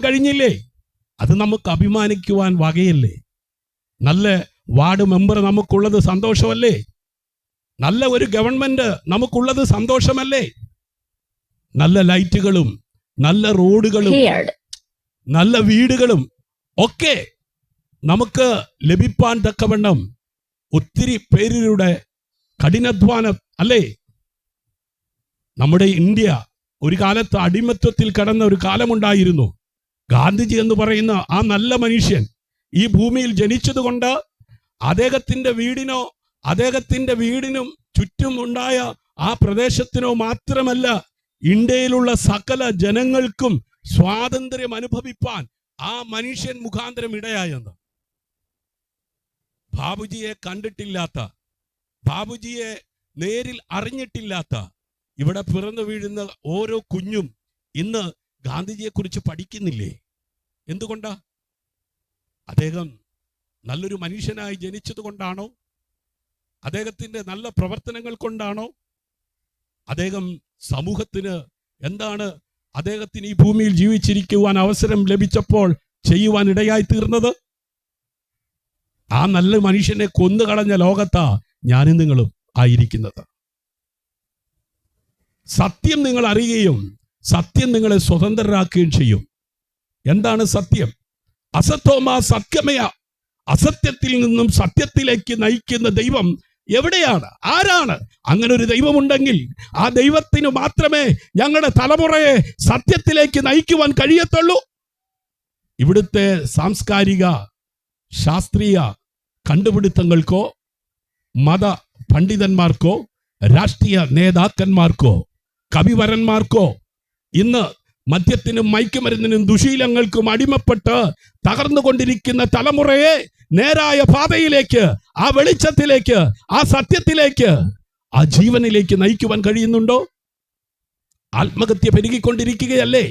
കഴിഞ്ഞില്ലേ? അത് നമുക്ക് അഭിമാനിക്കുവാൻ വകയല്ലേ? നല്ല വാർഡ് മെമ്പർ നമുക്കുള്ളത് സന്തോഷമല്ലേ? നല്ല ഒരു ഗവൺമെന്റ് നമുക്കുള്ളത് സന്തോഷമല്ലേ? നല്ല ലൈറ്റുകളും നല്ല റോഡുകളും നല്ല വീടുകളും ഒക്കെ നമുക്ക് ലഭിപ്പാൻ തക്കവണ്ണം ഒത്തിരി പേരുടെ കഠിനാധ്വാനം അല്ലേ? നമ്മുടെ ഇന്ത്യ ഒരു കാലത്ത് അടിമത്വത്തിൽ കടന്ന ഒരു കാലമുണ്ടായിരുന്നു. ഗാന്ധിജി എന്ന് പറയുന്ന ആ നല്ല മനുഷ്യൻ ഈ ഭൂമിയിൽ ജനിച്ചതുകൊണ്ട് അദ്ദേഹത്തിന്റെ വീടിനും ചുറ്റും ഉണ്ടായ ആ പ്രദേശത്തിനോ മാത്രമല്ല, ഇന്ത്യയിലുള്ള സകല ജനങ്ങൾക്കും സ്വാതന്ത്ര്യം അനുഭവിപ്പാൻ ആ മനുഷ്യൻ മുഖാന്തരം ഇടയായെന്ന്. ബാബുജിയെ കണ്ടിട്ടില്ലാത്ത, ബാബുജിയെ നേരിൽ അറിഞ്ഞിട്ടില്ലാത്ത ഇവിടെ പിറന്നു വീഴുന്ന ഓരോ കുഞ്ഞും ഇന്ന് ഗാന്ധിജിയെ കുറിച്ച് പഠിക്കുന്നില്ലേ? എന്തുകൊണ്ടാ? അദ്ദേഹം നല്ലൊരു മനുഷ്യനായി ജനിച്ചത് കൊണ്ടാണോ? അദ്ദേഹത്തിന്റെ നല്ല പ്രവർത്തനങ്ങൾ കൊണ്ടാണോ? അദ്ദേഹം സമൂഹത്തിന് എന്താണ് അദ്ദേഹത്തിന് ഈ ഭൂമിയിൽ ജീവിച്ചിരിക്കുവാൻ അവസരം ലഭിച്ചപ്പോൾ ചെയ്യുവാൻ ഇടയായി തീർന്നത്? ആ നല്ല മനുഷ്യനെ കൊന്നുകളഞ്ഞ ലോകത്താ ഞാനും നിങ്ങളും ആയിരിക്കുന്നത്. സത്യം നിങ്ങൾ അറിയുകയും സത്യം നിങ്ങളെ സ്വതന്ത്രരാക്കുകയും ചെയ്യും. എന്താണ് സത്യം? അസത്തോമാ സത്യമയ. അസത്യത്തിൽ നിന്നും സത്യത്തിലേക്ക് നയിക്കുന്ന ദൈവം എവിടെയാണ്? ആരാണ്? അങ്ങനെ ഒരു ദൈവമുണ്ടെങ്കിൽ ആ ദൈവത്തിന് മാത്രമേ ഞങ്ങളുടെ തലമുറയെ സത്യത്തിലേക്ക് നയിക്കുവാൻ കഴിയത്തുള്ളൂ. ഇവിടുത്തെ സാംസ്കാരിക ശാസ്ത്രീയ കണ്ടുപിടുത്തങ്ങൾക്കോ മത പണ്ഡിതന്മാർക്കോ രാഷ്ട്രീയ നേതാക്കന്മാർക്കോ കവിവരന്മാർക്കോ ഇന്ന് മദ്യത്തിനും മയക്കുമരുന്നിനും ദുശീലങ്ങൾക്കും അടിമപ്പെട്ട് തകർന്നുകൊണ്ടിരിക്കുന്ന തലമുറയെ നേരായ പാതയിലേക്ക്, ആ വെളിച്ചത്തിലേക്ക്, ആ സത്യത്തിലേക്ക്, ആ ജീവനിലേക്ക് നയിക്കുവാൻ കഴിയുന്നുണ്ടോ? ആത്മഹത്യ പെരുകിക്കൊണ്ടിരിക്കുകയല്ലേ?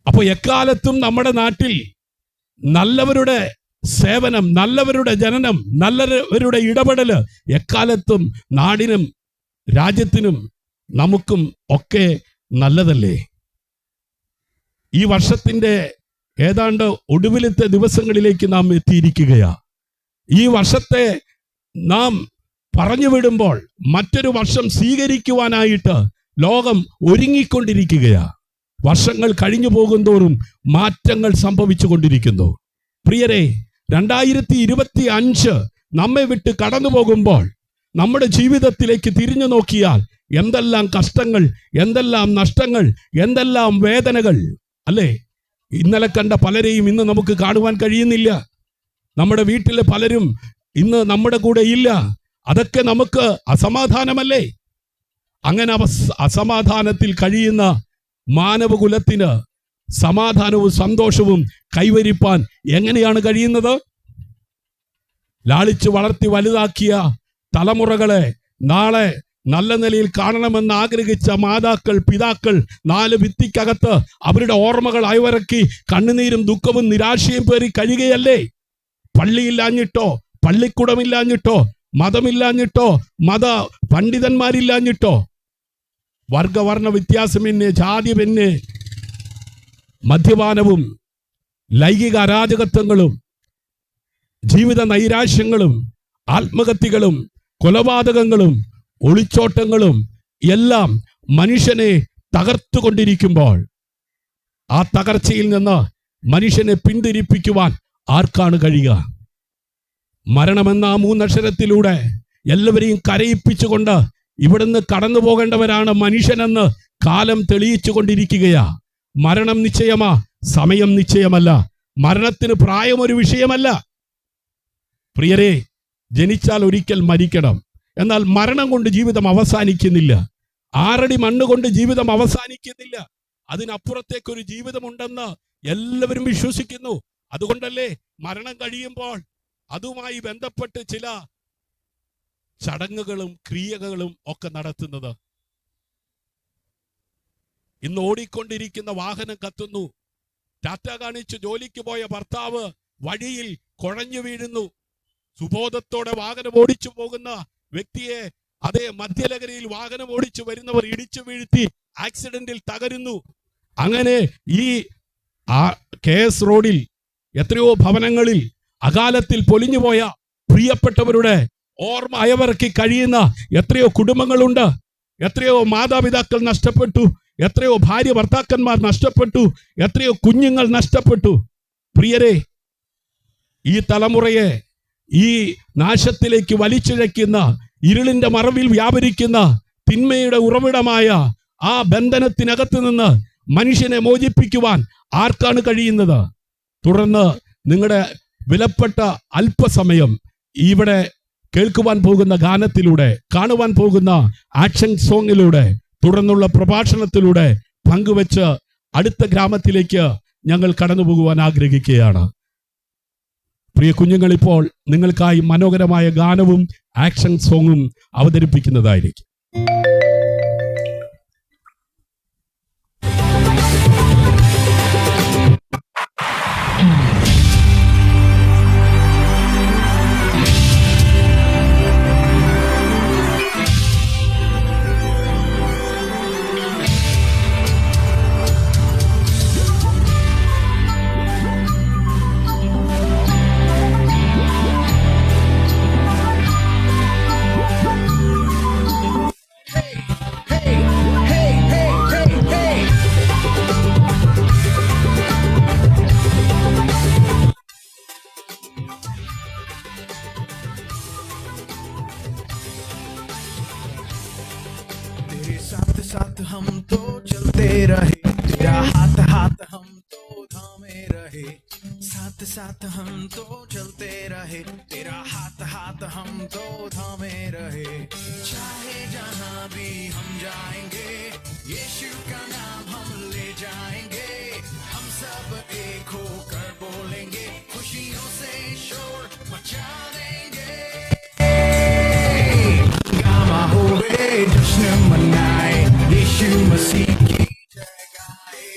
അപ്പൊ എക്കാലത്തും നമ്മുടെ നാട്ടിൽ നല്ലവരുടെ സേവനം, നല്ലവരുടെ ജനനം, നല്ലവരുടെ ഇടപെടല് എക്കാലത്തും നാടിനും രാജ്യത്തിനും നമുക്കും ഒക്കെ നല്ലതല്ലേ? ഈ വർഷത്തിന്റെ ഏതാണ്ട് ഒടുവിലത്തെ ദിവസങ്ങളിലേക്ക് നാം എത്തിയിരിക്കുകയാ. ഈ വർഷത്തെ നാം പറഞ്ഞു വിടുമ്പോൾ മറ്റൊരു വർഷം സ്വീകരിക്കുവാനായിട്ട് ലോകം ഒരുങ്ങിക്കൊണ്ടിരിക്കുകയാ. വർഷങ്ങൾ കഴിഞ്ഞു പോകുന്തോറും മാറ്റങ്ങൾ സംഭവിച്ചു കൊണ്ടിരിക്കുന്നു. പ്രിയരെ, 2025 നമ്മെ വിട്ട് കടന്നു പോകുമ്പോൾ നമ്മുടെ ജീവിതത്തിലേക്ക് തിരിഞ്ഞു നോക്കിയാൽ എന്തെല്ലാം കഷ്ടങ്ങൾ, എന്തെല്ലാം നഷ്ടങ്ങൾ, എന്തെല്ലാം വേദനകൾ അല്ലേ? ഇന്നലെ കണ്ട പലരെയും ഇന്ന് നമുക്ക് കാണുവാൻ കഴിയുന്നില്ല. നമ്മുടെ വീട്ടിലെ പലരും ഇന്ന് നമ്മുടെ കൂടെ ഇല്ല. അതൊക്കെ നമുക്ക് അസമാധാനമല്ലേ? അങ്ങനെ അസമാധാനത്തിൽ കഴിയുന്ന മാനവകുലത്തിന് സമാധാനവും സന്തോഷവും കൈവരിപ്പാൻ എങ്ങനെയാണ് കഴിയുന്നത്? ലാളിച്ചു വളർത്തി വലുതാക്കിയ തലമുറകളെ നാളെ നല്ല നിലയിൽ കാണണമെന്ന് ആഗ്രഹിച്ച മാതാക്കൾ, പിതാക്കൾ 4 ഭിത്തിക്കകത്ത് അവരുടെ ഓർമ്മകൾ അയവിറക്കി കണ്ണുനീരും ദുഃഖവും നിരാശയും പേറി കഴിയുകയല്ലേ? പള്ളിയില്ലാഞ്ഞിട്ടോ, പള്ളിക്കൂടമില്ലാഞ്ഞിട്ടോ, മതമില്ലാഞ്ഞിട്ടോ, മത പണ്ഡിതന്മാരില്ലാഞ്ഞിട്ടോ, വർഗവർണ്ണ വ്യത്യാസമെന്നെ, ജാതിമെന്നെ, മദ്യപാനവും ലൈംഗിക അരാജകത്വങ്ങളും ജീവിത നൈരാശ്യങ്ങളും ആത്മഹത്യകളും കൊലപാതകങ്ങളും ഒളിച്ചോട്ടങ്ങളും എല്ലാം മനുഷ്യനെ തകർത്തുകൊണ്ടിരിക്കുമ്പോൾ ആ തകർച്ചയിൽ നിന്ന് മനുഷ്യനെ പിന്തിരിപ്പിക്കുവാൻ ആർക്കാണ് കഴിയുക? മരണമെന്ന ആ 3 അക്ഷരത്തിലൂടെ എല്ലാവരെയും കരയിപ്പിച്ചുകൊണ്ട് ഇവിടുന്ന് കടന്നു പോകേണ്ടവരാണ് മനുഷ്യനെന്ന് കാലം തെളിയിച്ചു കൊണ്ടിരിക്കുകയാ. മരണം നിശ്ചയമാ, സമയം നിശ്ചയമല്ല. മരണത്തിന് പ്രായം ഒരു വിഷയമല്ല. പ്രിയരെ, ജനിച്ചാൽ ഒരിക്കൽ മരിക്കണം. എന്നാൽ മരണം കൊണ്ട് ജീവിതം അവസാനിക്കുന്നില്ല. 6 അടി മണ്ണ് കൊണ്ട് ജീവിതം അവസാനിക്കുന്നില്ല. അതിനപ്പുറത്തേക്കൊരു ജീവിതമുണ്ടെന്ന് എല്ലാവരും വിശ്വസിക്കുന്നു. അതുകൊണ്ടല്ലേ മരണം കഴിയുമ്പോൾ അതുമായി ബന്ധപ്പെട്ട് ചില ചടങ്ങുകളും ക്രിയകളും ഒക്കെ നടത്തുന്നത്. ഇന്ന് ഓടിക്കൊണ്ടിരിക്കുന്ന വാഹനം കത്തുന്നു. ടാറ്റ കാണിച്ച് ജോലിക്ക് പോയ ഭർത്താവ് വഴിയിൽ കുഴഞ്ഞു വീഴുന്നു. സുബോധത്തോടെ വാഹനം ഓടിച്ചു പോകുന്ന വ്യക്തിയെ അതേ മദ്യലഹരിയിൽ വാഹനം ഓടിച്ചു വരുന്നവർ ഇടിച്ചു വീഴ്ത്തി ആക്സിഡന്റിൽ തകരുന്നു. അങ്ങനെ ഈ KS റോഡിൽ എത്രയോ ഭവനങ്ങളിൽ അകാലത്തിൽ പൊലിഞ്ഞുപോയ പ്രിയപ്പെട്ടവരുടെ ഓർമ്മ അയവിറക്കി കഴിയുന്ന എത്രയോ കുടുംബങ്ങളുണ്ട്. എത്രയോ മാതാപിതാക്കൾ നഷ്ടപ്പെട്ടു, എത്രയോ ഭാര്യ ഭർത്താക്കന്മാർ നഷ്ടപ്പെട്ടു, എത്രയോ കുഞ്ഞുങ്ങൾ നഷ്ടപ്പെട്ടു. പ്രിയരെ, ഈ തലമുറയെ ഈ നാശത്തിലേക്ക് വലിച്ചിഴയ്ക്കുന്ന, ഇരുളിന്റെ മറവിൽ വ്യാപരിക്കുന്ന തിന്മയുടെ ഉറവിടമായ ആ ബന്ധനത്തിനകത്ത് നിന്ന് മനുഷ്യനെ മോചിപ്പിക്കുവാൻ ആർക്കാണ് കഴിയുന്നത്? തുടർന്ന് നിങ്ങളുടെ വിലപ്പെട്ട അല്പസമയം ഇവിടെ കേൾക്കുവാൻ പോകുന്ന ഗാനത്തിലൂടെ, കാണുവാൻ പോകുന്ന ആക്ഷൻ സോങ്ങിലൂടെ, തുടർന്നുള്ള പ്രഭാഷണത്തിലൂടെ പങ്കുവെച്ച് അടുത്ത ഗ്രാമത്തിലേക്ക് ഞങ്ങൾ കടന്നു പോകുവാൻ ആഗ്രഹിക്കുകയാണ്. പ്രിയ കുഞ്ഞുങ്ങൾ, ഇപ്പോൾ നിങ്ങൾക്കായി മനോഹരമായ ഗാനവും ആക്ഷൻ സോങ്ങും അവതരിപ്പിക്കുന്നതായിരിക്കും. साथ हम तो चलते रहे, तेरा हाथ हाथ हम तो थामे रहे। साथ साथ हम तो चलते रहे, तेरा हाथ हाथ हम तो थामे रहे। चाहे जहां भी हम जाएंगे, यीशु का नाम हम ले जाएंगे। हम सब एक होकर बोलेंगे, खुशियों से शोर मचा देंगे। हंगामा होवे, जश्न मनाए, यीशु मसीह की जय गाए।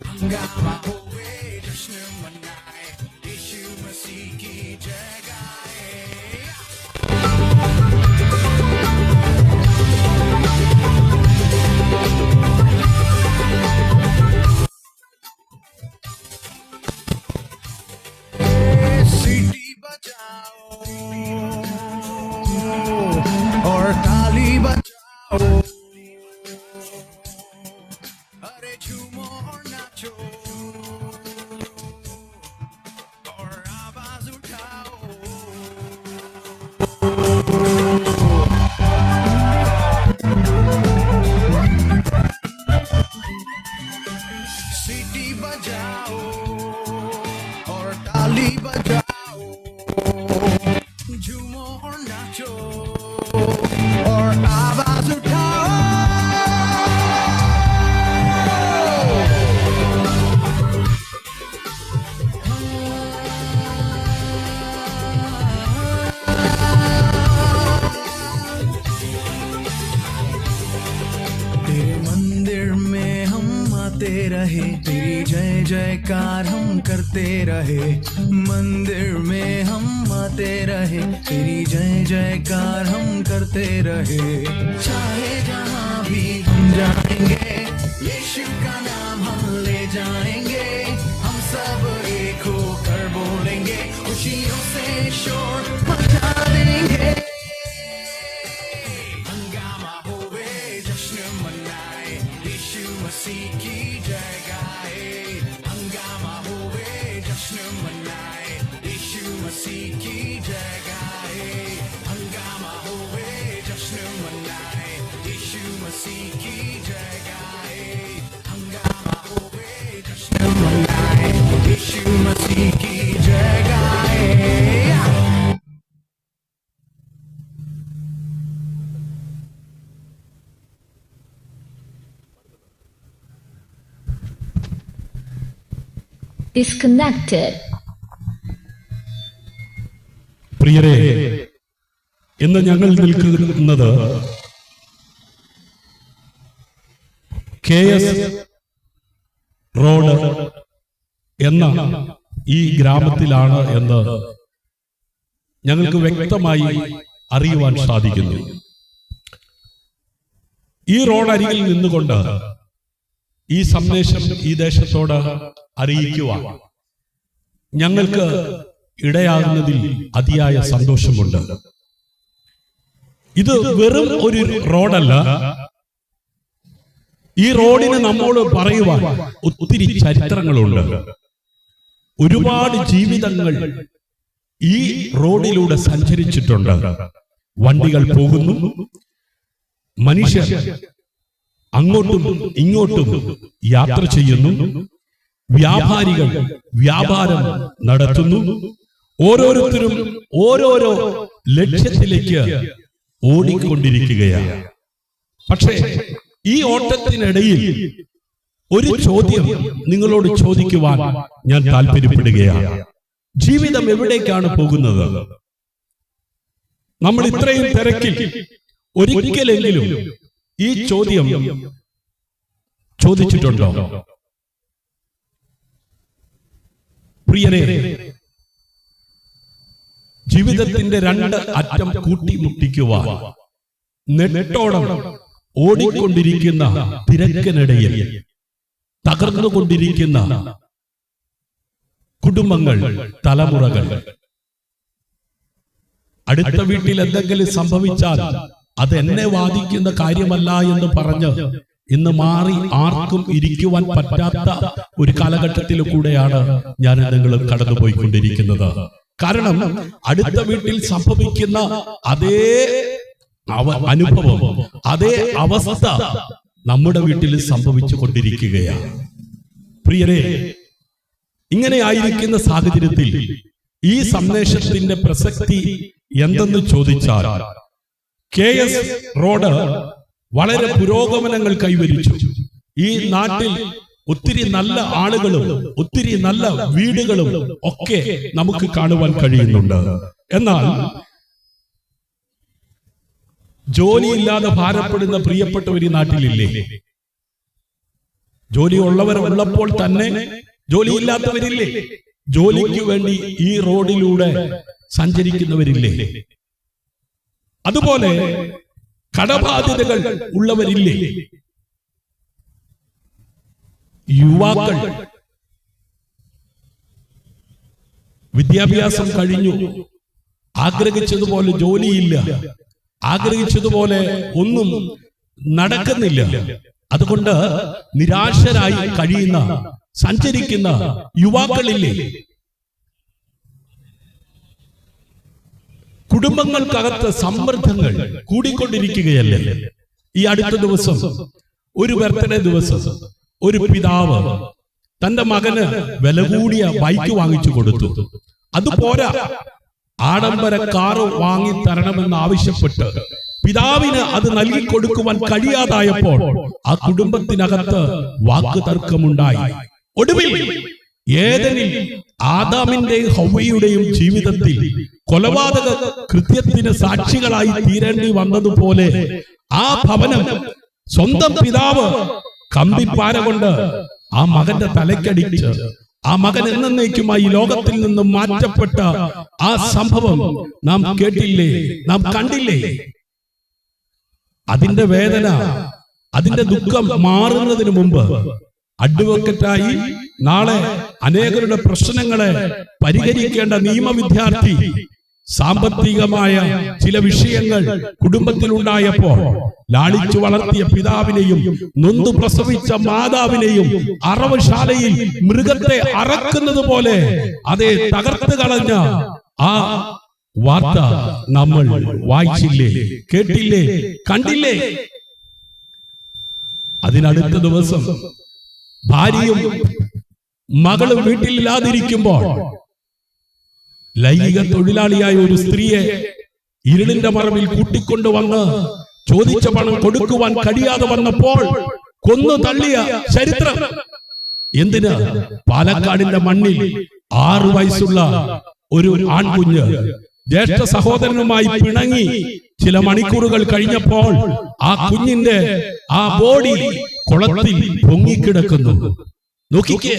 हंगामा होवे, जश्न मनाए, यीशु मसीह की जय गाए। सीटी बजाओ और ताली बजाओ, अरे झूमो और नाचो और आवाज उठाओ। सीटी बजाओ और ताली बजाओ, झूमो और नाचो और आवाज उठाओ। तेरे मंदिर में हम आते रहे, तेरी जय जयकार हम करते रहे। मंदिर में हम आते रहे, तेरी जय जयकार हम करते रहे। चाहे जहां भी हम जाएंगे, यीशु का नाम हम ले जाएंगे। हम सब एक होकर बोलेंगे, खुशियों से शोर मचा देंगे। हंगामा होवे, जश्न मनाए, यीशु मसीह की जय गाए। हंगामा होवे, जश्न मनाए, यीशु मसीह की जय गाए। हंगामा होवे, जश्न मनाए, यीशु मसीह की जय गाए। हंगामा होवे, जश्न मनाए, यीशु मसीह की जय गाए। Disconnected. പ്രിയരെ, ഇന്ന് ഞങ്ങൾ നിൽക്കുന്നത് KS റോഡ് എന്ന ഈ ഗ്രാമത്തിലാണ് എന്ന് ഞങ്ങൾക്ക് വ്യക്തമായി അറിയുവാൻ സാധിക്കുന്നു. ഈ റോഡ് അരികിൽ നിന്നുകൊണ്ട് ഈ സന്ദേശം ഈ ദേശത്തോട് അറിയിക്കുവാൻ ഞങ്ങൾക്ക് ഇടയാകുന്നതിൽ അതിയായ സന്തോഷമുണ്ട്. ഇത് വെറും ഒരു റോഡല്ല. ഈ റോഡിന് നമ്മോട് പറയുവാൻ ഒത്തിരി ചരിത്രങ്ങളുണ്ട്. ഒരുപാട് ജീവിതങ്ങൾ ഈ റോഡിലൂടെ സഞ്ചരിച്ചിട്ടുണ്ട്. വണ്ടികൾ പോകുന്നു, മനുഷ്യർ അങ്ങോട്ടും ഇങ്ങോട്ടും യാത്ര ചെയ്യുന്നു, വ്യാപാരികൾ വ്യാപാരം നടത്തുന്നു. ഓരോരുത്തരും ഓരോരോ ലക്ഷ്യത്തിലേക്ക് ഓടിക്കൊണ്ടിരിക്കുകയാണ്. പക്ഷേ ഈ ഓട്ടത്തിനിടയിൽ ഒരു ചോദ്യം നിങ്ങളോട് ചോദിക്കുവാൻ ഞാൻ താല്പര്യപ്പെടുകയാണ്. ജീവിതം എവിടേക്കാണ് പോകുന്നത്? നമ്മൾ ഇത്രയും തിരക്കിൽ ഒരിക്കലെങ്കിലും ഈ ചോദ്യം ചോദിച്ചിട്ടുണ്ടോ? പ്രിയരെ, ജീവിതത്തിന്റെ രണ്ട് അറ്റം കൂട്ടിമുട്ടിക്കുവാൻ നെട്ടോളം ഓടിക്കൊണ്ടിരിക്കുന്ന തിരക്കിനിടയിൽ തകർന്നുകൊണ്ടിരിക്കുന്ന കുടുംബങ്ങൾ, തലമുറകൾ. അടുത്ത വീട്ടിൽ എന്തെങ്കിലും സംഭവിച്ചാൽ അത് എന്നെ ബാധിക്കുന്ന കാര്യമല്ല എന്ന് പറഞ്ഞ് ഇന്ന് മാറി ആർക്കും ഇരിക്കുവാൻ പറ്റാത്ത ഒരു കാലഘട്ടത്തിൽ കൂടെയാണ് ഞാൻ നിങ്ങൾ കടന്നുപോയിക്കൊണ്ടിരിക്കുന്നത്. കാരണം അടുത്ത വീട്ടിൽ സംഭവിക്കുന്ന അതേ അനുഭവം, അതേ അവസ്ഥ നമ്മുടെ വീട്ടിൽ സംഭവിച്ചു കൊണ്ടിരിക്കുകയാണ്. പ്രിയരെ, ഇങ്ങനെ ആയിരിക്കുന്ന സാഹചര്യത്തിൽ ഈ സന്ദേശത്തിന്റെ പ്രസക്തി എന്തെന്ന് ചോദിച്ചാൽ, KS റോഡ് വളരെ പുരോഗമനങ്ങൾ കൈവരിച്ചു. ഈ നാട്ടിൽ ഒത്തിരി നല്ല ആളുകളും ഒത്തിരി നല്ല വീടുകളും ഒക്കെ നമുക്ക് കാണുവാൻ കഴിയുന്നുണ്ട്. എന്നാൽ ജോലിയില്ലാതെ ഭാരപ്പെടുന്ന പ്രിയപ്പെട്ടവർ ഈ നാട്ടിലില്ലേ? ജോലി ഉള്ളവർ ഉള്ളപ്പോൾ തന്നെ ജോലിയില്ലാത്തവരില്ലേ? ജോലിക്ക് വേണ്ടി ഈ റോഡിലൂടെ സഞ്ചരിക്കുന്നവരില്ലേ? അതുപോലെ കടബാധ്യതകൾ ഉള്ളവരില്ലേ? യുവാക്കൾ വിദ്യാഭ്യാസം കഴിഞ്ഞു, ആഗ്രഹിച്ചതുപോലെ ജോലിയില്ല, ആഗ്രഹിച്ചതുപോലെ ഒന്നും നടക്കുന്നില്ല. അതുകൊണ്ട് നിരാശരായി കഴിയുന്ന സഞ്ചരിക്കുന്ന യുവാക്കളില്ലേ? കുടുംബങ്ങൾക്കകത്ത് സമ്മർദ്ദങ്ങൾ കൂടിക്കൊണ്ടിരിക്കുകയല്ലേ? ഈ അടുത്ത ദിവസം ഒരു ബർത്ത്ഡേ ദിവസം ഒരു പിതാവ് തന്റെ മകന് വില കൂടിയ ബൈക്ക് വാങ്ങിച്ചു കൊടുത്തു. അതുപോരാ, ആഡംബര കാറ് വാങ്ങി തരണമെന്ന് ആവശ്യപ്പെട്ട് പിതാവിന് അത് നൽകി കൊടുക്കുവാൻ കഴിയാതായപ്പോൾ ആ കുടുംബത്തിനകത്ത് വാക്ക് തർക്കമുണ്ടായി. ഒടുവിൽ ഏദനിൽ ആദാമിന്റെയും ഹവ്വയുടെയും ജീവിതത്തിൽ കൊലപാതക കൃത്യത്തിന് സാക്ഷികളായി തീരേണ്ടി വന്നതുപോലെ ആ ഭവനം സ്വന്തം പിതാവ് കമ്പിപ്പാര കൊണ്ട് ആ മകന്റെ തലക്കടിച്ച് ആ മകൻ എന്നേക്കുമായി ലോകത്തിൽ നിന്നും മാറ്റപ്പെട്ട ആ സംഭവം നാം കേട്ടില്ലേ, നാം കണ്ടില്ലേ? അതിന്റെ വേദന, അതിന്റെ ദുഃഖം മാറുന്നതിന് മുമ്പ് അഡ്വക്കറ്റായി നാളെ അനേകരുടെ പ്രശ്നങ്ങളെ പരിഹരിക്കേണ്ട നിയമ വിദ്യാർത്ഥി സാമ്പത്തികമായ ചില വിഷയങ്ങൾ കുടുംബത്തിലുണ്ടായപ്പോൾ ലാളിച്ചു വളർത്തിയ പിതാവിനെയും നൊന്തു പ്രസവിച്ച മാതാവിനെയും അറവശാലയിൽ മൃഗത്തെ അറക്കുന്നത് പോലെ അതേ തകർത്ത് കളഞ്ഞ ആ വാർത്ത നമ്മൾ വായിച്ചില്ലേ, കേട്ടില്ലേ, കണ്ടില്ലേ? അതിനടുത്ത ദിവസം ഭാര്യയും മകളും വീട്ടിലില്ലാതിരിക്കുമ്പോൾ ലൈംഗിക തൊഴിലാളിയായ ഒരു സ്ത്രീയെ ഇരുളിന്റെ മറവിൽ കൂട്ടിക്കൊണ്ടുവന്ന് ചോദിച്ച പണം കൊടുക്കുവാൻ കഴിയാതെ വന്നപ്പോൾ കൊന്നു തള്ളിയ ചരിത്രം. എന്തിന്? പാലക്കാടിന്റെ മണ്ണിൽ 6 വയസ്സുള്ള ഒരു ആൺകുഞ്ഞ് ജ്യേഷ്ഠ സഹോദരനുമായി പിണങ്ങി ചില മണിക്കൂറുകൾ കഴിഞ്ഞപ്പോൾ ആ കുഞ്ഞിന്റെ ആ ബോഡി കുളത്തിൽ പൊങ്ങിക്കിടക്കുന്നു. നോക്കിക്കേ,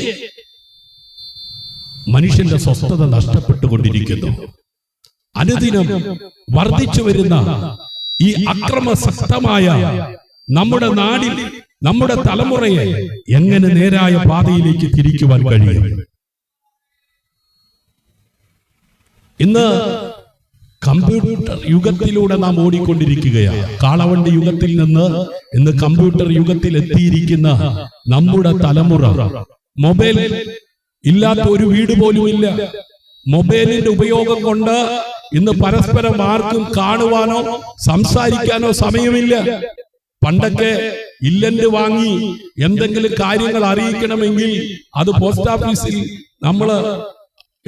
മനുഷ്യന്റെ സ്വസ്ഥത നഷ്ടപ്പെട്ടുകൊണ്ടിരിക്കുന്നു. അനുദിനം വർദ്ധിച്ചു വരുന്ന ഈ അക്രമസക്തമായ നമ്മുടെ നാടിൽ നമ്മുടെ തലമുറയെ എങ്ങനെ നേരായ പാതയിലേക്ക് തിരിക്കുവാൻ കഴിയും? ഇന്ന് കമ്പ്യൂട്ടർ യുഗത്തിലൂടെ നാം ഓടിക്കൊണ്ടിരിക്കുകയാണ്. കാളവണ്ടി യുഗത്തിൽ നിന്ന് ഇന്ന് കമ്പ്യൂട്ടർ യുഗത്തിൽ എത്തിയിരിക്കുന്ന നമ്മുടെ തലമുറ മൊബൈൽ ഇല്ലാത്ത ഒരു വീട് പോലും ഇല്ല. മൊബൈലിന്റെ ഉപയോഗം കൊണ്ട് ഇന്ന് പരസ്പരം ആർക്കും കാണുവാനോ സംസാരിക്കാനോ സമയമില്ല. പണ്ടൊക്കെ ഇല്ലന്റ് വാങ്ങി എന്തെങ്കിലും കാര്യങ്ങൾ അറിയിക്കണമെങ്കിൽ അത് പോസ്റ്റ് ഓഫീസിൽ നമ്മള്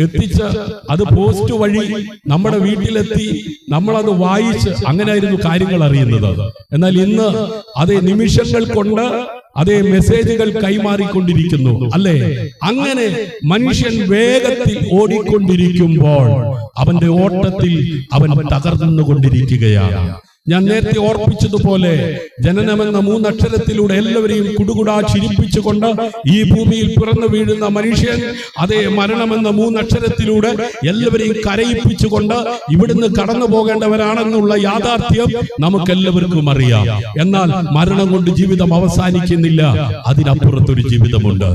എത്തിച്ച് അത് പോസ്റ്റ് വഴി നമ്മുടെ വീട്ടിലെത്തി നമ്മളത് വായിച്ച് അങ്ങനെയായിരുന്നു കാര്യങ്ങൾ അറിയുന്നത്. എന്നാൽ ഇന്ന് അതേ നിമിഷങ്ങൾ കൊണ്ട് അതേ മെസ്സേജുകൾ കൈമാറിക്കൊണ്ടിരിക്കുന്നു, അല്ലേ? അങ്ങനെ മനുഷ്യൻ വേഗത്തിൽ ഓടിക്കൊണ്ടിരിക്കുമ്പോൾ അവന്റെ ഓട്ടത്തിൽ അവൻ തകർന്നുകൊണ്ടിരിക്കുകയാണ്. ഞാൻ നേരത്തെ ഓർപ്പിച്ചതുപോലെ ജനനമെന്ന 3 അക്ഷരത്തിലൂടെ എല്ലാവരെയും കുടുകുടാ ചിരിപ്പിച്ചുകൊണ്ട് ഈ ഭൂമിയിൽ പിറന്നു വീഴുന്ന മനുഷ്യൻ അതേ മരണമെന്ന 3 അക്ഷരത്തിലൂടെ എല്ലാവരെയും കരയിപ്പിച്ചുകൊണ്ട് ഇവിടുന്ന് കടന്നു പോകേണ്ടവരാണെന്നുള്ള യാഥാർത്ഥ്യം നമുക്കെല്ലാവർക്കും അറിയാം. എന്നാൽ മരണം കൊണ്ട് ജീവിതം അവസാനിക്കുന്നില്ല, അതിനപ്പുറത്തൊരു ജീവിതമുണ്ട്.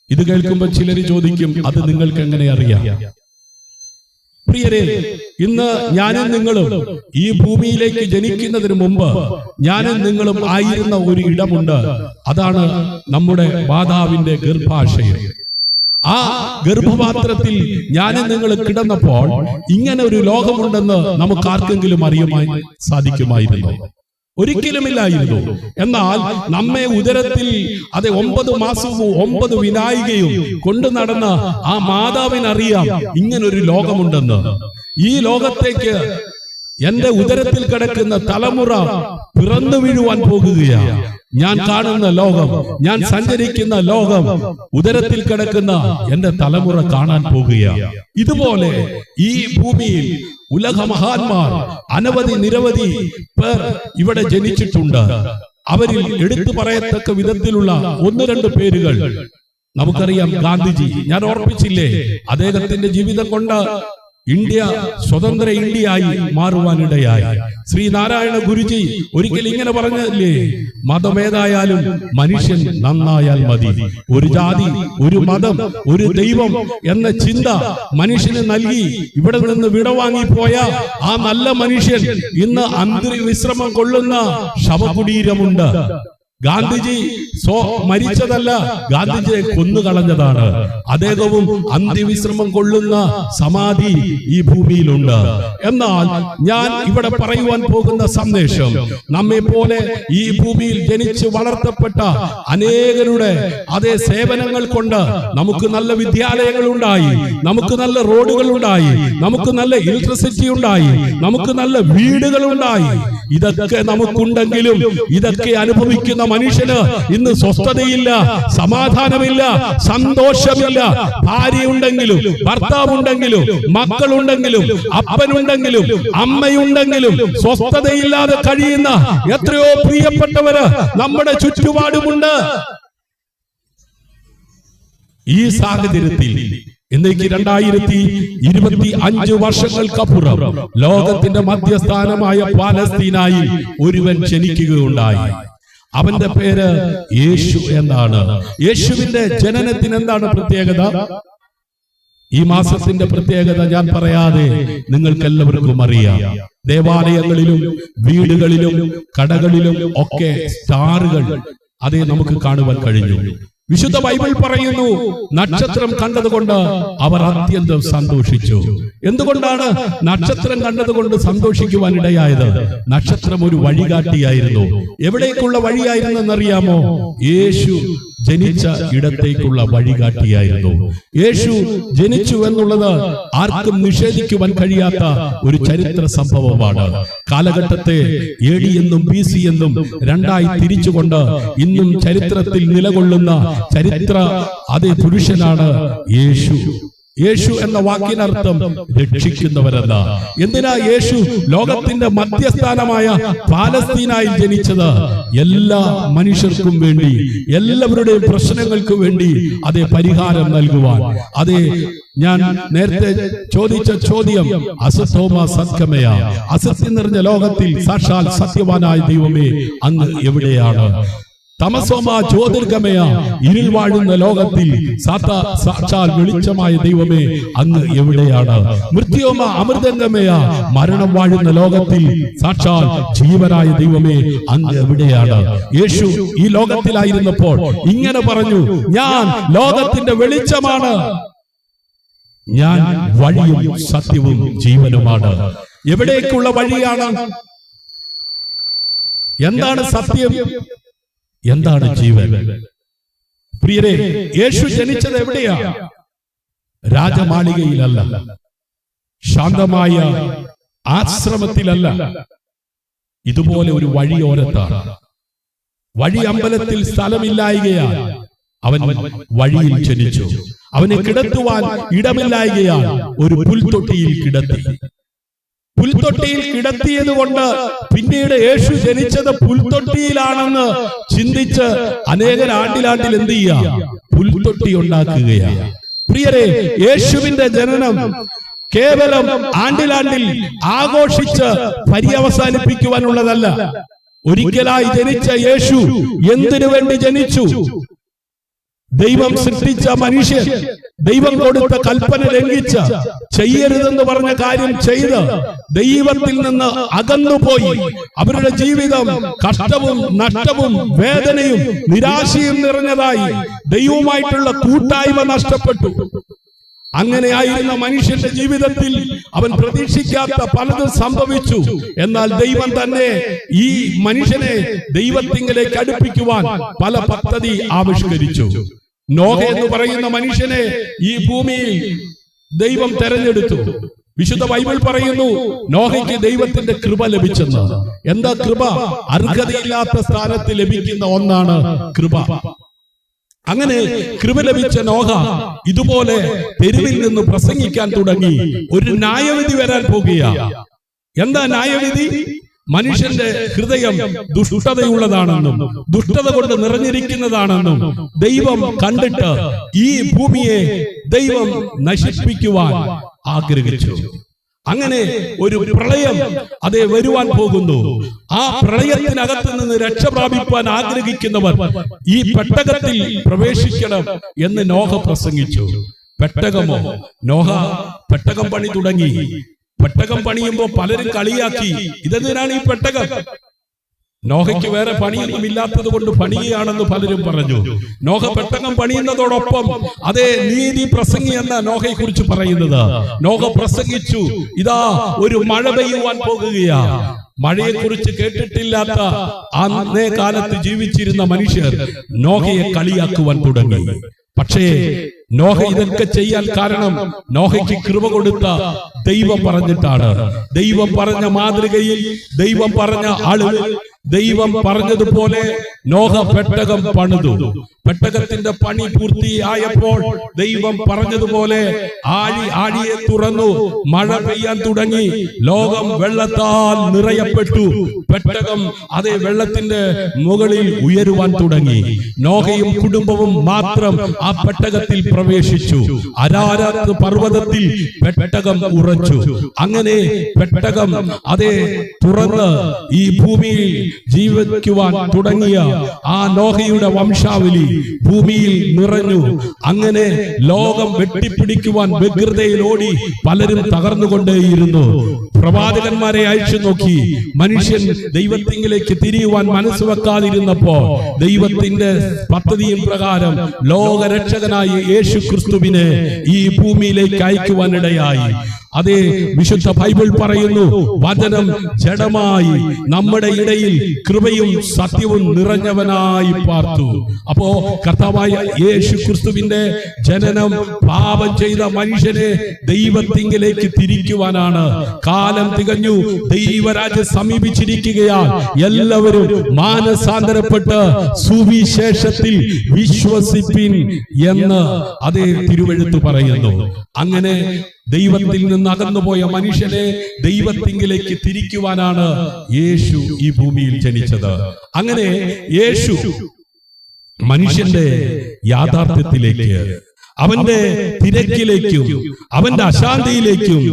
ഇത് കേൾക്കുമ്പോൾ ചിലർ ചോദിക്കും, അത് നിങ്ങൾക്ക് എങ്ങനെ അറിയാം? പ്രിയരെ, ഇന്ന് ഞാനും നിങ്ങളും ഈ ഭൂമിയിലേക്ക് ജനിക്കുന്നതിന് മുമ്പ് ഞാനും നിങ്ങളും ആയിരുന്ന ഒരു ഇടമുണ്ട്. അതാണ് നമ്മുടെ മാതാവിന്റെ ഗർഭാശയം. ആ ഗർഭപാത്രത്തിൽ ഞാനും നിങ്ങൾ കിടന്നപ്പോൾ ഇങ്ങനെ ഒരു ലോകമുണ്ടെന്ന് നമുക്ക് ആർക്കെങ്കിലും അറിയാൻ സാധിക്കുമായിരുന്നു? ഒരിക്കലുമില്ലായിരുന്നു. എന്നാൽ നമ്മെ ഉദരത്തിൽ അതെ 9 മാസവും 9 വിനായികയും കൊണ്ടു നടന്ന ആ മാതാവിനറിയാം ഇങ്ങനൊരു ലോകമുണ്ടെന്ന്. ഈ ലോകത്തേക്ക് എന്റെ ഉദരത്തിൽ കിടക്കുന്ന തലമുറ പിറന്നു വീഴുവാൻ പോകുകയാണ്. ഞാൻ കാണുന്ന ലോകം, ഞാൻ സഞ്ചരിക്കുന്ന ലോകം ഉദരത്തിൽ കിടക്കുന്ന എന്റെ തലമുറ കാണാൻ പോകുകയാണ്. ഇതുപോലെ ഈ ഭൂമിയിൽ ഉലക മഹാന്മാർ നിരവധി പേർ ഇവിടെ ജനിച്ചിട്ടുണ്ട്. അവരിൽ എടുത്തു പറയത്തക്ക വിധത്തിലുള്ള 1-2 പേരുകൾ നമുക്കറിയാം. ഗാന്ധിജി, ഞാൻ ഓർപ്പിച്ചില്ലേ, അദ്ദേഹത്തിന്റെ ജീവിതം കൊണ്ട് ഇന്ത്യ സ്വതന്ത്ര ഇന്ത്യയായി മാറുവാനിടയായി. ശ്രീനാരായണ ഗുരുജി ഒരിക്കൽ ഇങ്ങനെ പറഞ്ഞല്ലേ, മതമേതായാലും മനുഷ്യൻ നന്നായാൽ മതി. ഒരു ജാതി, ഒരു മതം, ഒരു ദൈവം എന്ന ചിന്ത മനുഷ്യന് നൽകി ഇവിടെ നിന്ന് വിടവാങ്ങിപ്പോയ ആ നല്ല മനുഷ്യൻ ഇന്ന് അന്ത്യവിശ്രമം കൊള്ളുന്ന ശവകുടീരമുണ്ട്. ഗാന്ധിജി മരിച്ചതല്ല, ഗാന്ധിജിയെ കൊന്നുകളഞ്ഞതാണ്. അദ്ദേഹവും അന്ത്യവിശ്രമം കൊള്ളുന്ന സമാധി ഈ ഭൂമിയിലുണ്ട്. എന്നാൽ ഞാൻ ഇവിടെ പറയുവാൻ പോകുന്ന സന്ദേശം, നമ്മെ പോലെ ഈ ഭൂമിയിൽ ജനിച്ച് വളർത്തപ്പെട്ട അനേകരുടെ അതേ സേവനങ്ങൾ കൊണ്ട് നമുക്ക് നല്ല വിദ്യാലയങ്ങൾ ഉണ്ടായി, നമുക്ക് നല്ല റോഡുകൾ ഉണ്ടായി, നമുക്ക് നല്ല ഇലക്ട്രിസിറ്റി ഉണ്ടായി, നമുക്ക് നല്ല വീടുകൾ ഉണ്ടായി. ഇതൊക്കെ നമുക്കുണ്ടെങ്കിലും ഇതൊക്കെ അനുഭവിക്കുന്ന മനുഷ്യന് ഇന്ന് സ്വസ്ഥതയില്ല, സമാധാനമില്ല, സന്തോഷമില്ല. ഭാര്യയുണ്ടെങ്കിലും ഭർത്താവുണ്ടെങ്കിലും മക്കളുണ്ടെങ്കിലും അപ്പനുണ്ടെങ്കിലും അമ്മയുണ്ടെങ്കിലും സ്വസ്ഥതയില്ലാതെ കഴിയുന്ന എത്രയോ പ്രിയപ്പെട്ടവര് നമ്മുടെ ചുറ്റുപാടുമുണ്ട്. ഈ സാഹചര്യത്തിൽ ഇന്നേക്ക് 2025 വർഷങ്ങൾക്കപ്പുറം ലോകത്തിന്റെ മധ്യസ്ഥാനമായ പാലസ്തീനായി ഒരുവൻ ജനിക്കുകയുണ്ടായി. അവന്റെ പേര് യേശു എന്നാണ്. യേശുവിന്റെ ജനനത്തിന് എന്താണ് പ്രത്യേകത? ഈ മാസത്തിന്റെ പ്രത്യേകത ഞാൻ പറയാതെ നിങ്ങൾക്ക് എല്ലാവർക്കും അറിയാം. ദേവാലയങ്ങളിലും വീടുകളിലും കടകളിലും ഒക്കെ സ്റ്റാറുകൾ അതേ നമുക്ക് കാണുവാൻ കഴിഞ്ഞു. വിശുദ്ധ ബൈബിൾ പറയുന്നു, നക്ഷത്രം കണ്ടതുകൊണ്ട് അവർ അത്യന്തം സന്തോഷിച്ചു. എന്തുകൊണ്ടാണ് നക്ഷത്രം കണ്ടതുകൊണ്ട് സന്തോഷിക്കുവാൻ ഇടയായത്? നക്ഷത്രം ഒരു വഴികാട്ടിയായിരുന്നു. എവിടേക്കുള്ള വഴിയായിരുന്നെന്നറിയാമോ? യേശു ജനിച്ച ഇടത്തേക്കുള്ള വഴികാട്ടിയായിരുന്നു. യേശു ജനിച്ചു എന്നുള്ളത് ആർക്കും നിഷേധിക്കുവാൻ കഴിയാത്ത ഒരു ചരിത്ര സംഭവമാണ്. കാലഘട്ടത്തെ AD എന്നും BC എന്നും രണ്ടായി തിരിച്ചുകൊണ്ട് ഇന്നും ചരിത്രത്തിൽ നിലകൊള്ളുന്ന ചരിത്ര അതേ പുരുഷനാണ് യേശു. യേശു എന്ന വാക്കിനർത്ഥം രക്ഷിക്കുന്നവരെന്ന. എന്തിനാ യേശു ലോകത്തിന്റെ മധ്യസ്ഥാനമായ പാലസ്തീനായിൽ ജനിച്ചത്? എല്ലാ മനുഷ്യർക്കും വേണ്ടി, എല്ലാവരുടെയും പ്രശ്നങ്ങൾക്കും വേണ്ടി അതേ പരിഹാരം നൽകുവാൻ. അതേ, ഞാൻ നേരത്തെ ചോദിച്ച ചോദ്യം അസതോമ സദ്ഗമയ, അസത്യം നിറഞ്ഞ ലോകത്തിൽ സാക്ഷാൽ സത്യവാനായ ദൈവമേ അങ്ങ് എവിടെയാണ്? തമസോമ ജ്യോതിർഗമയ, ഇരുൾ വാഴുന്ന ലോകത്തിൽ സാക്ഷാൽ വെളിച്ചമായ ദൈവമേ അങ്ങ് എവിടെയാണ്? മൃത്യോമ അമൃതംഗമയ, മരണം വാഴുന്ന ലോകത്തിൽ സാക്ഷാൽ ജീവനായ ദൈവമേ അങ്ങ് എവിടെയാണ്? യേശു ഈ ലോകത്തിലായിരുന്നപ്പോൾ ഇങ്ങനെ പറഞ്ഞു, ഞാൻ ലോകത്തിന്റെ വെളിച്ചമാണ്, ഞാൻ വഴിയും സത്യവും ജീവനുമാണ്. എവിടേക്കുള്ള വഴിയാണ്? എന്താണ് സത്യം? എന്താണ് ജീവൻ? പ്രിയരെ, യേശു ജനിച്ചത് എവിടെയാ? രാജമാളികയിലല്ല, ശാന്തമായ ആശ്രമത്തിലല്ല, ഇതുപോലെ ഒരു വഴിയോരത്താണ്. വഴി അമ്പലത്തിൽ സ്ഥലമില്ലായകയാൽ അവൻ വഴിയിൽ ജനിച്ചു. അവനെ കിടത്തുവാൻ ഇടമില്ലായകയാൽ ഒരു പുൽത്തൊട്ടിയിൽ കിടത്തി. പുൽത്തൊട്ടിയിൽ കിടത്തിയത് കൊണ്ട് പിന്നീട് യേശു ജനിച്ചത് പുൽത്തൊട്ടിയിലാണെന്ന് ചിന്തിച്ച് അനേകർ ആണ്ടിലാണ്ടിൽ എന്ത് ചെയ്യുക? പുൽത്തൊട്ടി ഉണ്ടാക്കുകയാണ്. പ്രിയരെ, യേശുവിന്റെ ജനനം കേവലം ആണ്ടിലാണ്ടിൽ ആഘോഷിച്ച് പര്യവസാനിപ്പിക്കുവാനുള്ളതല്ല. ഒരിക്കലായി ജനിച്ച യേശു എന്തിനു വേണ്ടി ജനിച്ചു? ദൈവം സൃഷ്ടിച്ച മനുഷ്യൻ ദൈവം കൊടുത്ത കൽപ്പന ലംഘിച്ച, ചെയ്യരുതെന്ന് പറഞ്ഞ കാര്യം ചെയ്ത് ദൈവത്തിൽ നിന്ന് അകന്നുപോയി അവരുടെ ജീവിതം കഷ്ടവും നഷ്ടവും വേദനയും നിരാശയും നിറഞ്ഞതായി. ദൈവവുമായിട്ടുള്ള കൂട്ടായ്മ നഷ്ടപ്പെട്ടു. അങ്ങനെയായിരുന്ന മനുഷ്യന്റെ ജീവിതത്തിൽ അവൻ പ്രതീക്ഷിക്കാത്ത പലതും സംഭവിച്ചു. എന്നാൽ ദൈവം തന്നെ ഈ മനുഷ്യനെ ദൈവത്തിങ്കലേക്ക് അടുപ്പിക്കുവാൻ പല പദ്ധതി ആവിഷ്കരിച്ചു. നോഹ എന്ന് പറയുന്ന മനുഷ്യനെ ഈ ഭൂമിയിൽ ദൈവം തെരഞ്ഞെടുത്തു. വിശുദ്ധ ബൈബിൾ പറയുന്നു നോഹയ്ക്ക് ദൈവത്തിന്റെ കൃപ ലഭിച്ചെന്ന്. എന്താ കൃപ? അർഹതയില്ലാത്ത സ്ഥാനത്ത് ലഭിക്കുന്ന ഒന്നാണ് കൃപ. അങ്ങനെ കൃപ ലഭിച്ച നോഹ ഇതുപോലെ തെരുവിൽ നിന്ന് പ്രസംഗിക്കാൻ തുടങ്ങി. ഒരു ന്യായവിധി വരാൻ പോകുകയാണ്. എന്താ ന്യായവിധി? മനുഷ്യന്റെ ഹൃദയം ദുഷ്ടതയുള്ളതാണെന്നും ദുഷ്ടത കൊണ്ട് നിറഞ്ഞിരിക്കുന്നതാണെന്നും ദൈവം കണ്ടിട്ട് ഈ ഭൂമിയെ ദൈവം നശിപ്പിക്കുവാൻ ആഗ്രഹിച്ചു. അങ്ങനെ ഒരു പ്രളയം അതേ വരുവാൻ പോകുന്നു. ആ പ്രളയത്തിനകത്ത് നിന്ന് രക്ഷ പ്രാപിപ്പാൻ ആഗ്രഹിക്കുന്നവർ ഈ പെട്ടകത്തിൽ പ്രവേശിക്കണം എന്ന് നോഹ പ്രസംഗിച്ചു. പെട്ടകമോ? നോഹ പെട്ടകം പണി തുടങ്ങി. പെട്ടകം പണിയുമ്പോ പലരും കളിയാക്കി, ഇതെന്തിനാണ് ഈ പെട്ടകം? നോഹയ്ക്ക് വേറെ പണിയൊന്നും ഇല്ലാത്തത് കൊണ്ട് പണിയാണെന്ന് പലരും പറഞ്ഞു. നോഹ പെട്ടകം പണിയുന്നതോടൊപ്പം അതേ നീതി പ്രസംഗി എന്ന നോഹയെ കുറിച്ച് പറയുന്നത്. നോഹ പ്രസംഗിച്ചു, ഇതാ ഒരു മഴ പെയ്യുവാൻ പോകുകയാ. മഴയെ കുറിച്ച് കേട്ടിട്ടില്ലാത്ത അന്നേ കാലത്ത് ജീവിച്ചിരുന്ന മനുഷ്യർ നോഹയെ കളിയാക്കുവാൻ തുടങ്ങി. പക്ഷേ നോഹ ഇതൊക്കെ ചെയ്യാൻ കാരണം നോഹയ്ക്ക് കൃപ കൊടുത്ത ദൈവം പറഞ്ഞിട്ടാണ്. ദൈവം പറഞ്ഞ മാതൃകയിൽ, ദൈവം പറഞ്ഞ ആളുകൾ, ദൈവം പറഞ്ഞതുപോലെ നോഹ പെട്ടകം പണിതു. പെട്ടകത്തിന്റെ പണി പൂർത്തിയായപ്പോൾ ദൈവം പറഞ്ഞതുപോലെ ആഴിയെ തുറന്നു. മഴ പെയ്യാൻ തുടങ്ങി. ലോകം വെള്ളത്താൽ നിറയപ്പെട്ടു. പെട്ടകം അതേ വെള്ളത്തിന്റെ മുകളിൽ ഉയരുവാൻ തുടങ്ങി. നോഹയും കുടുംബവും മാത്രം ആ പെട്ടകത്തിൽ പ്രവേശിച്ചു. അരാരത്ത് പർവ്വതത്തിൽ പെട്ടകം ഉറച്ചു. അങ്ങനെ പെട്ടകം അതേ തുറന്ന് ഈ ഭൂമിയിൽ ജീവിക്കുവാൻ തുടങ്ങിയ ആ നോഹയുടെ വംശാവലി ഭൂമിയിൽ നിറഞ്ഞു. അങ്ങനെ ലോകം വെട്ടിപ്പിടിക്കുവാൻ വ്യഗ്രതയിൽ ഓടി പലരും തകർന്നുകൊണ്ടേയിരുന്നു. പ്രവാചകന്മാരെ അയച്ചു നോക്കി. മനുഷ്യൻ ദൈവത്തിങ്കിലേക്ക് തിരിയുവാൻ മനസ്സ് വെക്കാതിരുന്നപ്പോ ദൈവത്തിന്റെ പദ്ധതിയും പ്രകാരം ലോകരക്ഷകനായ യേശു ക്രിസ്തുവിനെ ഈ ഭൂമിയിലേക്ക് അയക്കുവാനിടയായി. അതേ വിശുദ്ധ ബൈബിൾ പറയുന്നു, വചനം ജഡമായി നമ്മുടെ ഇടയിൽ കൃപയും സത്യവും നിറഞ്ഞവനായി പാർത്തു. അപ്പോ കർത്താവായ യേശു ക്രിസ്തുവിന്റെ ജനനം പാപം ചെയ്ത മനുഷ്യനെ ദൈവത്തിങ്കിലേക്ക് തിരിക്കുവാനാണ്. കാലം തികഞ്ഞു, ദൈവരാജ്യം സമീപിച്ചിരിക്കുകയാൽ എല്ലാവരും മാനസാന്തരപ്പെട്ട് സുവിശേഷത്തിൽ വിശ്വസിപ്പിൻ എന്ന് അതേ തിരുവെഴുത്ത് പറയുന്നു. അങ്ങനെ ദൈവത്തിൽ നിന്ന് അകന്നുപോയ മനുഷ്യനെ ദൈവത്തിങ്കിലേക്ക് തിരിക്കുവാനാണ് യേശു ഈ ഭൂമിയിൽ ജനിച്ചത്. അങ്ങനെ യേശു മനുഷ്യന്റെ യാഥാർത്ഥ്യത്തിലേക്ക്, അവന്റെ തിരക്കിലേക്കും അവന്റെ അശാന്തിയിലേക്കും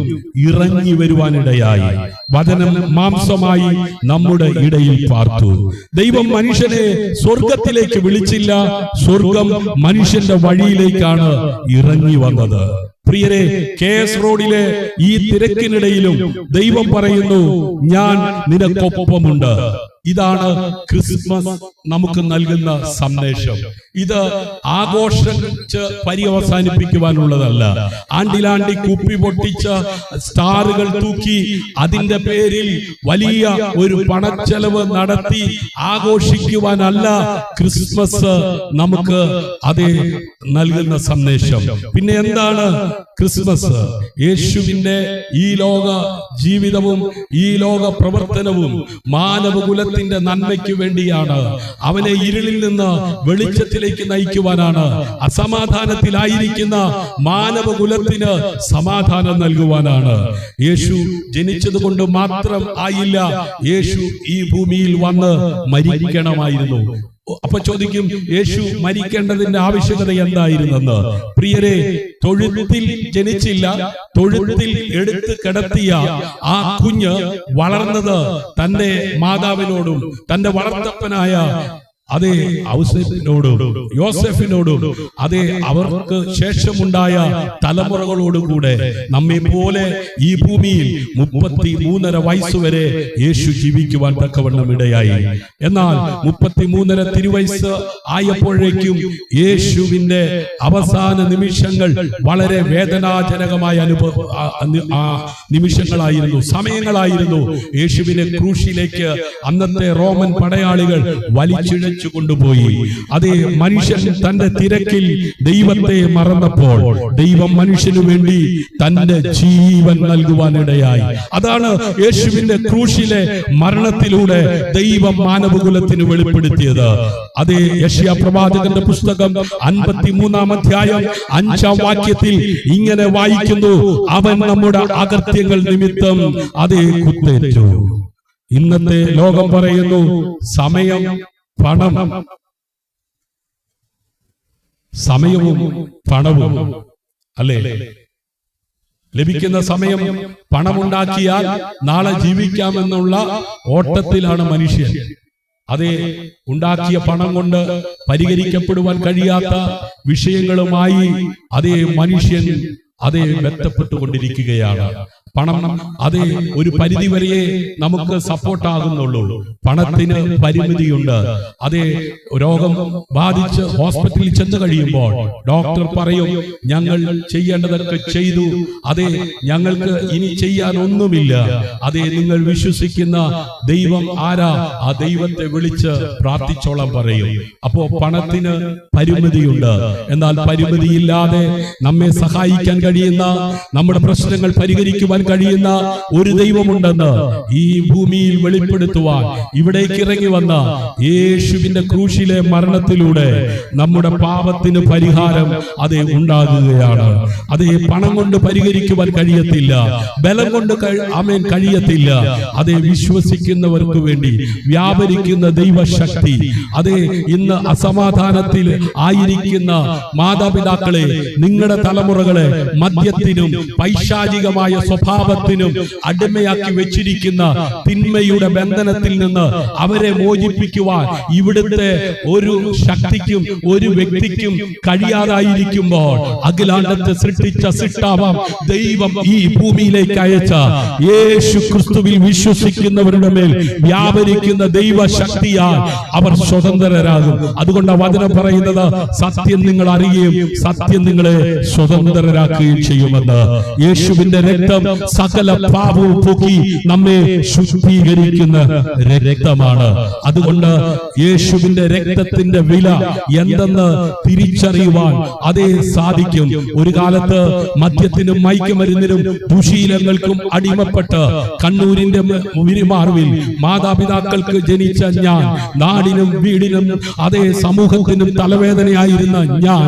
ഇറങ്ങി വരുവാനിടയായി. വചനം മാംസമായി നമ്മുടെ ഇടയിൽ പാർത്തു. ദൈവം മനുഷ്യനെ സ്വർഗത്തിലേക്ക് വിളിച്ചില്ല, സ്വർഗം മനുഷ്യന്റെ വഴിയിലേക്കാണ് ഇറങ്ങി വന്നത്. പ്രിയരെ, KS റോഡിലെ ഈ തിരക്കിനിടയിലും ദൈവം പറയുന്നു, ഞാൻ നിനക്കൊപ്പമുണ്ട്. ഇതാണ് ക്രിസ്മസ് നമുക്ക് നൽകുന്ന സന്ദേശം. ഇത് ആഘോഷിച്ച് പര്യവസാനിപ്പിക്കുവാനുള്ളതല്ല. ആണ്ടിലാണ്ടി കുപ്പി പൊട്ടിച്ച് സ്റ്റാറുകൾ തൂക്കി അതിന്റെ പേരിൽ വലിയ ഒരു പണച്ചെലവ് നടത്തി ആഘോഷിക്കുവാനല്ല ക്രിസ്മസ് നമുക്ക് അതേ നൽകുന്ന സന്ദേശം. പിന്നെ എന്താണ് ക്രിസ്മസ്? യേശുവിന്റെ ഈ ലോക ജീവിതവും ഈ ലോക പ്രവർത്തനവും മാനവകുലത്തിന്റെ നന്മയ്ക്ക് വേണ്ടിയാണ്. അവനെ ഇരുളിൽ നിന്ന് വെളിച്ചത്തിലേക്ക് നയിക്കുവാനാണ്. അസമാധാനത്തിലായിരിക്കുന്ന മാനവകുലത്തിന് സമാധാനം നൽകുവാനാണ്. യേശു ജനിച്ചത് കൊണ്ട് മാത്രം ആയില്ല, യേശു ഈ ഭൂമിയിൽ വന്ന് മരിക്കണമായിരുന്നു. അപ്പൊ ചോദിക്കും, യേശു മരിക്കേണ്ടതിന്റെ ആവശ്യകത എന്തായിരുന്നെന്ന്. പ്രിയരെ, തൊഴുത്തിൽ ജനിച്ചില്ല, തൊഴുത്തിൽ എടുത്ത് കിടത്തിയ ആ കുഞ്ഞ് വളർന്നത് തന്റെ മാതാവിനോടും തന്റെ വളർത്തപ്പനായ അതേ ഔസേപ്പിനോടും യോസെഫിനോടും അതേ അവർക്ക് ശേഷമുണ്ടായ തലമുറകളോടുകൂടെ നമ്മെ പോലെ ഈ ഭൂമിയിൽ 33.5 വയസ്സുവരെ യേശു ജീവിക്കുവാൻ തക്കവണ്ണം ഇടയായി. എന്നാൽ 33.5 തിരുവയസ്സ് ആയപ്പോഴേക്കും യേശുവിന്റെ അവസാന നിമിഷങ്ങൾ വളരെ വേദനാജനകമായ നിമിഷങ്ങളായിരുന്നു, സമയങ്ങളായിരുന്നു. യേശുവിനെ ക്രൂശിലേക്ക് അന്നത്തെ റോമൻ പടയാളികൾ വലിച്ചിഴ കൊണ്ടുപോയി. അതേ മനുഷ്യൻ തന്റെ തിരക്കിൽ ദൈവത്തെ മറന്നപ്പോൾ ദൈവം മനുഷ്യനു വേണ്ടി തന്റെ ജീവൻ നൽകുവാനിടയായി. അതാണ് യേശുവിന്റെ ക്രൂശിലെ മരണത്തിലൂടെ ദൈവം മാനവകുലത്തിന് വെളിപ്പെടുത്തിയത്. അതേ യെശയ്യാ പ്രവാചകന്റെ പുസ്തകം 53-ാം അധ്യായം 5-ാം വാക്യത്തിൽ ഇങ്ങനെ വായിക്കുന്നു, അവൻ നമ്മുടെ അകൃത്യങ്ങൾ നിമിത്തം അതേ കുത്തേറ്റു. ഇന്നത്തെ ലോകം പറയുന്നു, സമയം, പണം, സമയവും പണവും അല്ലേ? ലഭിക്കുന്ന സമയം പണമുണ്ടാക്കിയാൽ നാളെ ജീവിക്കാമെന്നുള്ള ഓട്ടത്തിലാണ് മനുഷ്യൻ. അതേ ഉണ്ടാക്കിയ പണം കൊണ്ട് പരിഹരിക്കപ്പെടുവാൻ കഴിയാത്ത വിഷയങ്ങളുമായി അതേ മനുഷ്യൻ അതേ ബന്ധപ്പെട്ടുകൊണ്ടിരിക്കുകയാണ്. പണം അതേ ഒരു പരിധിവരെയേ നമുക്ക് സപ്പോർട്ടാകുന്നുള്ളൂ. പണത്തിന് പരിമിതിയുണ്ട്. അതേ രോഗം ബാധിച്ച് ഹോസ്പിറ്റലിൽ ചെന്ന് കഴിയുമ്പോൾ ഡോക്ടർ പറയും, ഞങ്ങൾ ചെയ്യേണ്ടതൊക്കെ ചെയ്തു, അതേ ഞങ്ങൾക്ക് ഇനി ചെയ്യാൻ ഒന്നുമില്ല. അതേ നിങ്ങൾ വിശ്വസിക്കുന്ന ദൈവം ആരാ, ആ ദൈവത്തെ വിളിച്ച് പ്രാർത്ഥിച്ചോളാൻ പറയും. അപ്പോ പണത്തിന് പരിമിതിയുണ്ട്. എന്നാൽ പരിമിതിയില്ലാതെ നമ്മെ സഹായിക്കാൻ കഴിയുന്ന, നമ്മുടെ പ്രശ്നങ്ങൾ പരിഹരിക്കുവാൻ കഴിയുന്ന ഒരു ദൈവമുണ്ടെന്ന് ഈ ഭൂമിയിൽ വെളിപ്പെടുത്തുവാൻ ഇവിടേക്ക് ഇറങ്ങി വന്ന യേശുവിന്റെ ക്രൂശിലെ മരണത്തിലൂടെ നമ്മുടെ പാപത്തിന് പരിഹാരം അതേ ഉണ്ടാകുകയാണ്. അതേ പണം കൊണ്ട് പരിഹരിക്കുവാൻ കഴിയത്തില്ല, ബലം കൊണ്ട് കഴിയത്തില്ല. അതേ വിശ്വസിക്കുന്നവർക്ക് വേണ്ടി വ്യാപരിക്കുന്ന ദൈവശക്തി. അതേ ഇന്ന് അസമാധാനത്തിൽ ആയിരിക്കുന്ന മാതാപിതാക്കളെ, നിങ്ങളുടെ തലമുറകളെ മദ്യത്തിനും പൈശാചികമായ സ്വഭാവ പാപത്തിനും അടിമയാക്കി വെച്ചിരിക്കുന്ന തിന്മയുടെ ബന്ധനത്തിൽ നിന്ന് അവരെ മോചിപ്പിക്കുവാൻ ഇവിടുത്തെ ഒരു ശക്തിക്കും ഒരു വ്യക്തിക്കും കഴിയാതായിരിക്കുമ്പോൾ അഖിലാണ്ടത്തെ സൃഷ്ടിച്ച സൃഷ്ടാവാം ദൈവം ഈ ഭൂമിയിലേക്ക് അയച്ച യേശു ക്രിസ്തുവിൽ വിശ്വസിക്കുന്നവരുടെ മേൽ വ്യാപരിക്കുന്ന ദൈവശക്തിയാൽ അവർ സ്വതന്ത്രരാകും. അതുകൊണ്ട് വചനം പറയുന്നത് സത്യം നിങ്ങൾ അറിയുകയും സത്യം നിങ്ങളെ സ്വതന്ത്രരാക്കുകയും ചെയ്യുമെന്ന്. യേശുവിന്റെ രക്തം സകല പാപവും പോക്കി നമ്മെ ശുദ്ധീകരിക്കുന്ന രക്തമാണ്. അതുകൊണ്ട് യേശുവിന്റെ രക്തത്തിന്റെ വില എന്തെന്ന് തിരിച്ചറിയുവാൻ അതേ സാധിക്കും. ഒരു കാലത്ത് മദ്യത്തിനും മയക്കുമരുന്നിനും ദുശീലങ്ങൾക്കും അടിമപ്പെട്ട് കണ്ണൂരിന്റെ ഉരിമാർവിൽ മാതാപിതാക്കൾക്ക് ജനിച്ച ഞാൻ, നാടിനും വീടിനും അതേ സമൂഹത്തിനും തലവേദനയായിരുന്ന ഞാൻ,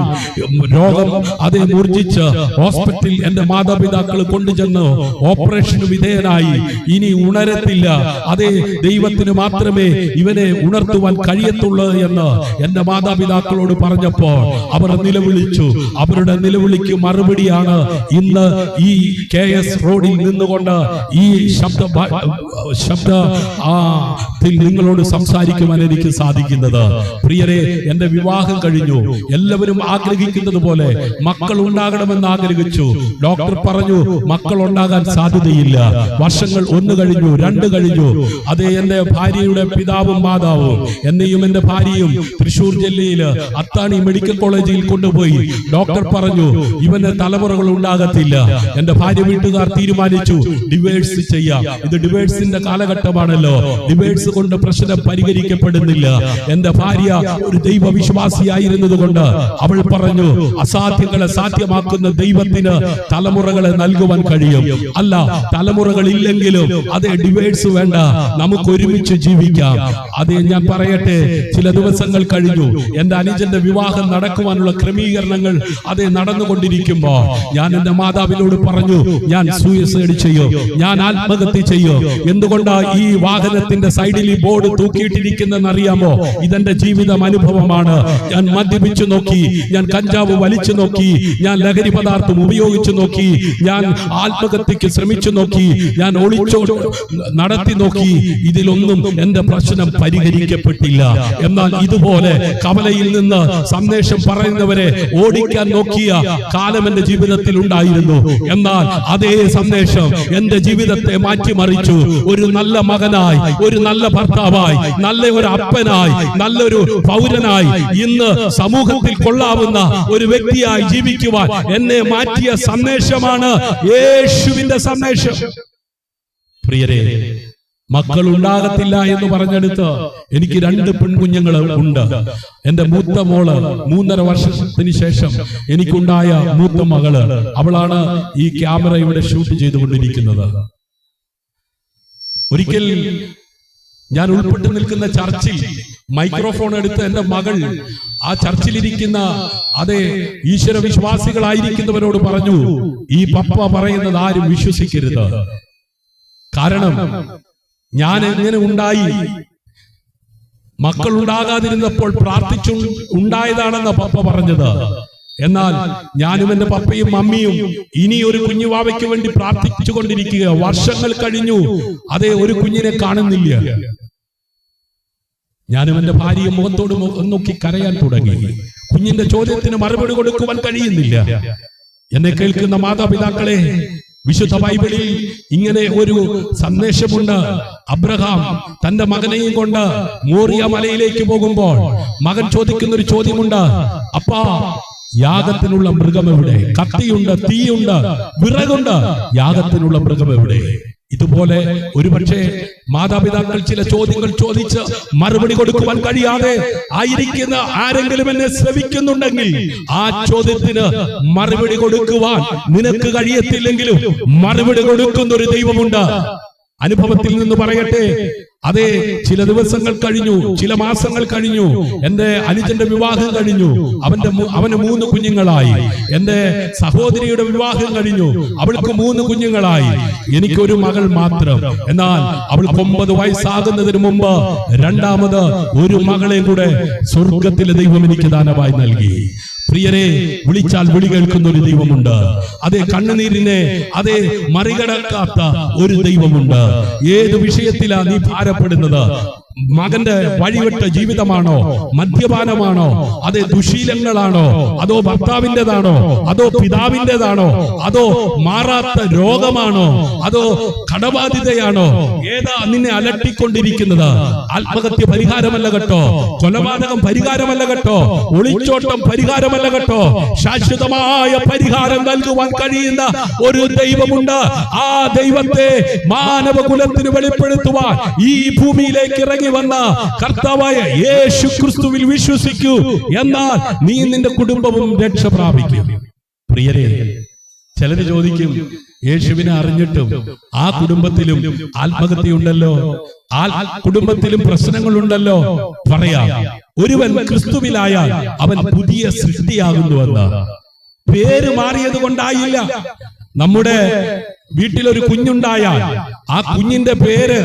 രോഗം അതേ മൂർജിച്ച് ഹോസ്പിറ്റലിൽ എന്റെ മാതാപിതാക്കൾ കൊണ്ടുചെന്ന് ഓപ്പറേഷന് വിധേയനായി. ഇനി ഉണരത്തില്ല, അതേ ദൈവത്തിന് മാത്രമേ ഇവനെ ഉണർത്തുവാൻ കഴിയത്തുള്ളൂ എന്ന് എന്റെ മാതാപിതാക്കളോട് പറഞ്ഞപ്പോൾ അവർ നിലവിളിച്ചു. അവരുടെ നിലവിളിക്ക് മറുപടിയാണ് ഇന്ന് ഈ KS റോഡിൽ നിന്നുകൊണ്ട് ഈ ശബ്ദത്തിൽ നിങ്ങളോട് സംസാരിക്കുവാൻ എനിക്ക് സാധിക്കുന്നത്. പ്രിയരെ, എന്റെ വിവാഹം കഴിഞ്ഞു. എല്ലാവരും ആഗ്രഹിക്കുന്നത് പോലെ മക്കൾ ഉണ്ടാകണമെന്ന് ആഗ്രഹിച്ചു. ഡോക്ടർ പറഞ്ഞു മക്കൾ ഉണ്ടാകാൻ സാധ്യതയില്ല. വർഷങ്ങൾ 1 കഴിഞ്ഞു, 2 കഴിഞ്ഞു. അതേ എന്റെ ഭാര്യയുടെ പിതാവും മാതാവും എന്നെയും എന്റെ ഭാര്യയും തൃശൂർ ജില്ലയില് അത്താണി മെഡിക്കൽ കോളേജിൽ കൊണ്ടുപോയി. ഡോക്ടർ പറഞ്ഞു ഇവന് തലമുറകൾ ഉണ്ടാകത്തില്ല. എന്റെ ഭാര്യ വീട്ടുകാർ തീരുമാനിച്ചു ഡിവേഴ്സ് ചെയ്യാം. ഇത് ഡിവേഴ്സിന്റെ കാലഘട്ടമാണല്ലോ. ഡിവേഴ്സ് കൊണ്ട് പ്രശ്നം പരിഹരിക്കപ്പെടുന്നില്ല. എന്റെ ഭാര്യ ഒരു ദൈവവിശ്വാസിയായിരുന്നത് കൊണ്ട് അവൾ പറഞ്ഞു അസാധ്യങ്ങളെ സാധ്യമാക്കുന്ന ദൈവത്തിന് തലമുറകളെ നൽകുവാൻ കഴിയും. അല്ല, തലമുറകൾ ഇല്ലെങ്കിലും അതേ ഡിവേഴ്സ് വേണ്ട, നമുക്ക് ഒരുമിച്ച് ജീവിക്കാം. അതേ ഞാൻ പറയട്ടെ, ചില ദിവസങ്ങൾ കഴിഞ്ഞു. എന്റെ അനുജന്റെ വിവാഹം നടക്കുവാനുള്ള ക്രമീകരണങ്ങൾ അതേ നടന്നുകൊണ്ടിരിക്കുമ്പോ ഞാൻ എന്റെ മാതാവിനോട് പറഞ്ഞു ഞാൻ സൂയിസൈഡ് ചെയ്യും, ഞാൻ ആത്മഹത്യ ചെയ്യും. എന്തുകൊണ്ടാ ഈ വാഹനത്തിന്റെ സൈഡിൽ ഈ ബോർഡ് തൂക്കിയിട്ടിരിക്കുന്നതെന്ന് അറിയാമോ? ഇതെന്റെ ജീവിതം അനുഭവമാണ്. ഞാൻ മദ്യപിച്ചു നോക്കി, ഞാൻ കഞ്ചാവ് വലിച്ചു നോക്കി, ഞാൻ ലഹരി പദാർത്ഥം ഉപയോഗിച്ചു നോക്കി, ഞാൻ ആത്മഹത്യക്ക് ശ്രമിച്ചു നോക്കി, ഞാൻ ഒളിച്ചോ നടത്തി നോക്കി. ഇതിലൊന്നും എന്റെ പ്രശ്നം പരിഹരിക്കപ്പെട്ടില്ല. എന്നാൽ ഇതുപോലെ കവലയിൽ നിന്ന് സന്ദേശം പറയുന്നവരെ ഓടിക്കാൻ നോക്കിയ കാലം എന്റെ ജീവിതത്തിൽ ഉണ്ടായിരുന്നു. എന്നാൽ അതേ സന്ദേശം എന്റെ ജീവിതത്തെ മാറ്റിമറിച്ചു. ഒരു നല്ല മകനായി, ഒരു നല്ല ഭർത്താവായി, നല്ല ഒരു അപ്പനായി, നല്ലൊരു പൗരനായി, ഇന്ന് സമൂഹത്തിൽ കൊള്ളാവുന്ന ഒരു വ്യക്തിയായി ജീവിക്കുവാൻ എന്നെ മാറ്റിയ സന്ദേശമാണ് യേശുവിന്റെ സന്ദേശം. പ്രിയരെ, മക്കൾ ഉണ്ടാകത്തില്ല എന്ന് പറഞ്ഞെടുത്ത് എനിക്ക് 2 പെൺകുഞ്ഞുങ്ങൾ ഉണ്ട്. എന്റെ മൂത്ത മോള് 3.5 വർഷത്തിന് ശേഷം എനിക്കുണ്ടായ മൂത്ത മകള്, അവളാണ് ഈ ക്യാമറ ഇവിടെ ഷൂട്ട് ചെയ്തുകൊണ്ടിരിക്കുന്നത്. ഒരിക്കൽ ഞാൻ ഉൾപ്പെട്ടു നിൽക്കുന്ന ചർച്ചിൽ മൈക്രോഫോൺ എടുത്ത് എന്റെ മകൾ ആ ചർച്ചിലിരിക്കുന്ന അതേ ഈശ്വര വിശ്വാസികളായിരിക്കുന്നവരോട് പറഞ്ഞു ഈ പപ്പ പറയുന്നത് ആരും വിശ്വസിക്കരുത്. കാരണം ഞാൻ എങ്ങനെ ഉണ്ടായി, മക്കൾ ഉണ്ടാകാതിരുന്നപ്പോൾ പ്രാർത്ഥിച്ചു ഉണ്ടായതാണെന്ന് പപ്പ പറഞ്ഞത്. എന്നാൽ ഞാനും എന്റെ പപ്പയും മമ്മിയും ഇനി ഒരു കുഞ്ഞുവാവയ്ക്ക് വേണ്ടി പ്രാർത്ഥിച്ചു കൊണ്ടിരിക്കുക. വർഷങ്ങൾ കഴിഞ്ഞു, അതേ ഒരു കുഞ്ഞിനെ കാണുന്നില്ല. ഞാനും എന്റെ ഭാര്യയും മുഖത്തോട് നോക്കി കരയാൻ തുടങ്ങി. കുഞ്ഞിന്റെ ചോദ്യത്തിന് മറുപടി കൊടുക്കുവാൻ കഴിയുന്നില്ല. എന്നെ കേൾക്കുന്ന മാതാപിതാക്കളെ, വിശുദ്ധ ബൈബിളിൽ ഇങ്ങനെ ഒരു സന്ദേശമുണ്ട്. അബ്രഹാം തന്റെ മകനെയും കൊണ്ട് മോറിയ മലയിലേക്ക് പോകുമ്പോൾ മകൻ ചോദിക്കുന്ന ഒരു ചോദ്യമുണ്ട്, അപ്പാ യാഗത്തിനുള്ള മൃഗം എവിടെ? കത്തിയുണ്ട്, തീയുണ്ട്, വിറകുണ്ട്, യാഗത്തിനുള്ള മൃഗം എവിടെ? ഇതുപോലെ ഒരുപക്ഷെ മാതാപിതാക്കൾ ചില ചോദ്യങ്ങൾ ചോദിച്ച് മറുപടി കൊടുക്കുവാൻ കഴിയാതെ ആയിരിക്കുന്ന ആരെങ്കിലും എന്നെ ശ്രവിക്കുന്നുണ്ടെങ്കിൽ ആ ചോദ്യത്തിന് മറുപടി കൊടുക്കുവാൻ നിനക്ക് കഴിയത്തില്ലെങ്കിലും മറുപടി കൊടുക്കുന്ന ഒരു ദൈവമുണ്ട്. അനുഭവത്തിൽ നിന്ന് പറയട്ടെ, അതെ, ചില ദിവസങ്ങൾ കഴിഞ്ഞു, ചില മാസങ്ങൾ കഴിഞ്ഞു. എന്റെ അനുജന്റെ വിവാഹം കഴിഞ്ഞു, അവന് 3 കുഞ്ഞുങ്ങളായി. എന്റെ സഹോദരിയുടെ വിവാഹം കഴിഞ്ഞു, അവൾക്ക് 3 കുഞ്ഞുങ്ങളായി. എനിക്കൊരു മകൾ മാത്രം. എന്നാൽ അവൾക്ക് 9 വയസ്സാകുന്നതിന് മുമ്പ് രണ്ടാമത് ഒരു മകളെ കൂടെ സ്വർഗത്തിലെ ദൈവം എനിക്ക് ദാനമായി നൽകി. പ്രിയരെ, വിളിച്ചാൽ വിളി കേൾക്കുന്ന ഒരു ദൈവമുണ്ട്. അതേ, കണ്ണുനീരിനെ മറികടക്കാത്ത ഒരു ദൈവമുണ്ട്. ഏത് വിഷയത്തിലാ നീ ഭാരപ്പെടുന്നത്? മകന്റെ വഴിവിട്ട ജീവിതമാണോ? മദ്യപാനമാണോ? അതേ, ദുശീലങ്ങളാണോ? അതോ ഭർത്താവിൻ്റെതാണോ? അതോ പിതാവിൻ്റെതാണോ? അതോ മാറാത്ത രോഗമാണോ? അതോ കടബാധിതയാണോ? ഏതാ നിന്നെ അലട്ടിക്കൊണ്ടിരിക്കുന്നത്? ആത്മഹത്യ പരിഹാരമല്ല കേട്ടോ, കൊലപാതകം പരിഹാരമല്ല കേട്ടോ, ഒളിച്ചോട്ടം പരിഹാരമല്ല കേട്ടോ. ശാശ്വതമായ പരിഹാരം നൽകുവാൻ കഴിയുന്ന ഒരു ദൈവമുണ്ട്. ആ ദൈവത്തെ മാനവകുലത്തിന് വെളിപ്പെടുത്തുവാൻ ഈ ഭൂമിയിലേക്ക് ഇറങ്ങി വന്ന കർത്താവായ യേശു ക്രിസ്തുവിൽ വിശ്വസിക്കൂ, എന്നാൽ നീ നിന്റെ കുടുംബവും രക്ഷ പ്രാപിക്കും. പ്രിയരെ, ചിലര് ചോദിക്കും, യേശുവിനെ അറിഞ്ഞിട്ടും ആ കുടുംബത്തിലും ആത്മഹത്യയുണ്ടല്ലോ, ആ കുടുംബത്തിലും പ്രശ്നങ്ങളുണ്ടല്ലോ. പറയാം, ഒരുവൻ ക്രിസ്തുവിലായാൽ അവൻ പുതിയ സൃഷ്ടിയാകുന്നുവെന്ന്. പേര് മാറിയത് കൊണ്ടായില്ല. നമ്മുടെ വീട്ടിലൊരു കുഞ്ഞുണ്ടായാൽ ആ കുഞ്ഞിന്റെ പേര്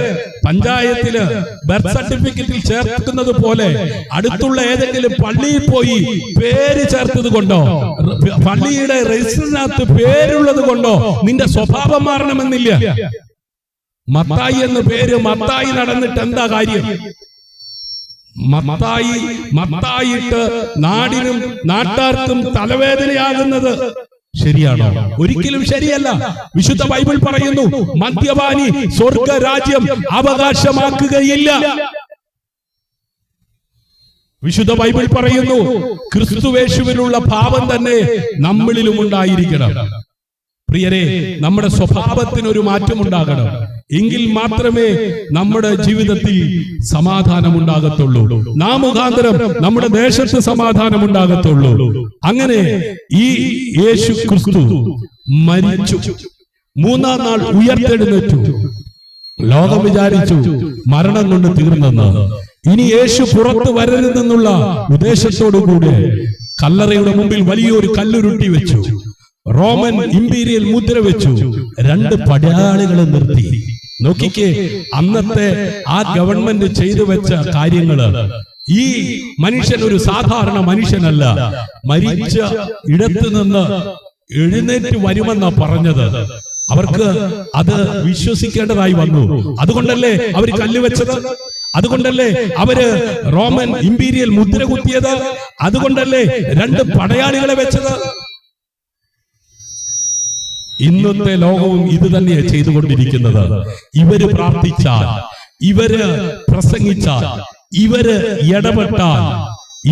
പഞ്ചായത്തില് ബർത്ത് സർട്ടിഫിക്കറ്റിൽ ചേർക്കുന്നത് പോലെ അടുത്തുള്ള ഏതെങ്കിലും പള്ളിയിൽ പോയി പേര് ചേർത്തത് കൊണ്ടോ, പള്ളിയുടെ രജിസ്റ്ററിനകത്ത് പേരുള്ളത് കൊണ്ടോ നിന്റെ സ്വഭാവം മാറണമെന്നില്ല. മത്തായി എന്ന പേര് മത്തായി നടന്നിട്ട് എന്താ കാര്യം? മത്തായിട്ട് നാടിനും നാട്ടാർക്കും തലവേദനയാകുന്നത് ശരിയാണോ? ഒരിക്കലും ശരിയല്ല. വിശുദ്ധ ബൈബിൾ പറയുന്നു, മദ്യപാനി സ്വർഗരാജ്യം അവകാശമാക്കുകയില്ല. വിശുദ്ധ ബൈബിൾ പറയുന്നു, ക്രിസ്തുവേശുവിലുള്ള ഭാവം തന്നെ നമ്മളിലും ഉണ്ടായിരിക്കണം. പ്രിയരെ, നമ്മുടെ സ്വഭാവത്തിനൊരു മാറ്റമുണ്ടാകണം. എങ്കിൽ മാത്രമേ നമ്മുടെ ജീവിതത്തിൽ സമാധാനം ഉണ്ടാകത്തുള്ളൂ. നാം മുഖാന്തരം നമ്മുടെ ദേശത്ത് സമാധാനം ഉണ്ടാകത്തുള്ളൂ. അങ്ങനെ ഈ യേശു ക്രിസ്തു മരിച്ചു, 3-ാം നാൾ ഉയർത്തെഴുന്നേറ്റു. ലോകം വിചാരിച്ചു മരണം കൊണ്ട് തീർന്നെന്ന്. ഇനി യേശു പുറത്തു വരരുതെന്നുള്ള ഉദ്ദേശത്തോടുകൂടി കല്ലറയുടെ മുമ്പിൽ വലിയൊരു കല്ലുരുട്ടി വെച്ചു, റോമൻ ഇമ്പീരിയൽ മുദ്ര വെച്ചു, 2 പടയാളികളെ നിർത്തി. നോക്കിക്കേ, അന്നത്തെ ആ ഗവൺമെന്റ് ചെയ്തു വെച്ച കാര്യങ്ങള്. ഈ മനുഷ്യൻ ഒരു സാധാരണ മനുഷ്യനല്ല, മരിച്ച ഇടത്തു നിന്ന് എഴുന്നേറ്റ് വരുമെന്നാ പറഞ്ഞത്. അവർക്ക് അത് വിശ്വസിക്കേണ്ടതായി വന്നു. അതുകൊണ്ടല്ലേ അവര് കല്ലുവെച്ചത്, അതുകൊണ്ടല്ലേ അവര് റോമൻ ഇമ്പീരിയൽ മുദ്ര കുത്തിയത്, അതുകൊണ്ടല്ലേ 2 പടയാളികളെ വെച്ചത്. ഇന്നത്തെ ലോകവും ഇത് തന്നെയാണ് ചെയ്തുകൊണ്ടിരിക്കുന്നത്. ഇവര് പ്രാർത്ഥിച്ചാൽ, ഇവര് പ്രസംഗിച്ചാൽ, ഇവര് ഇടപെട്ടാൽ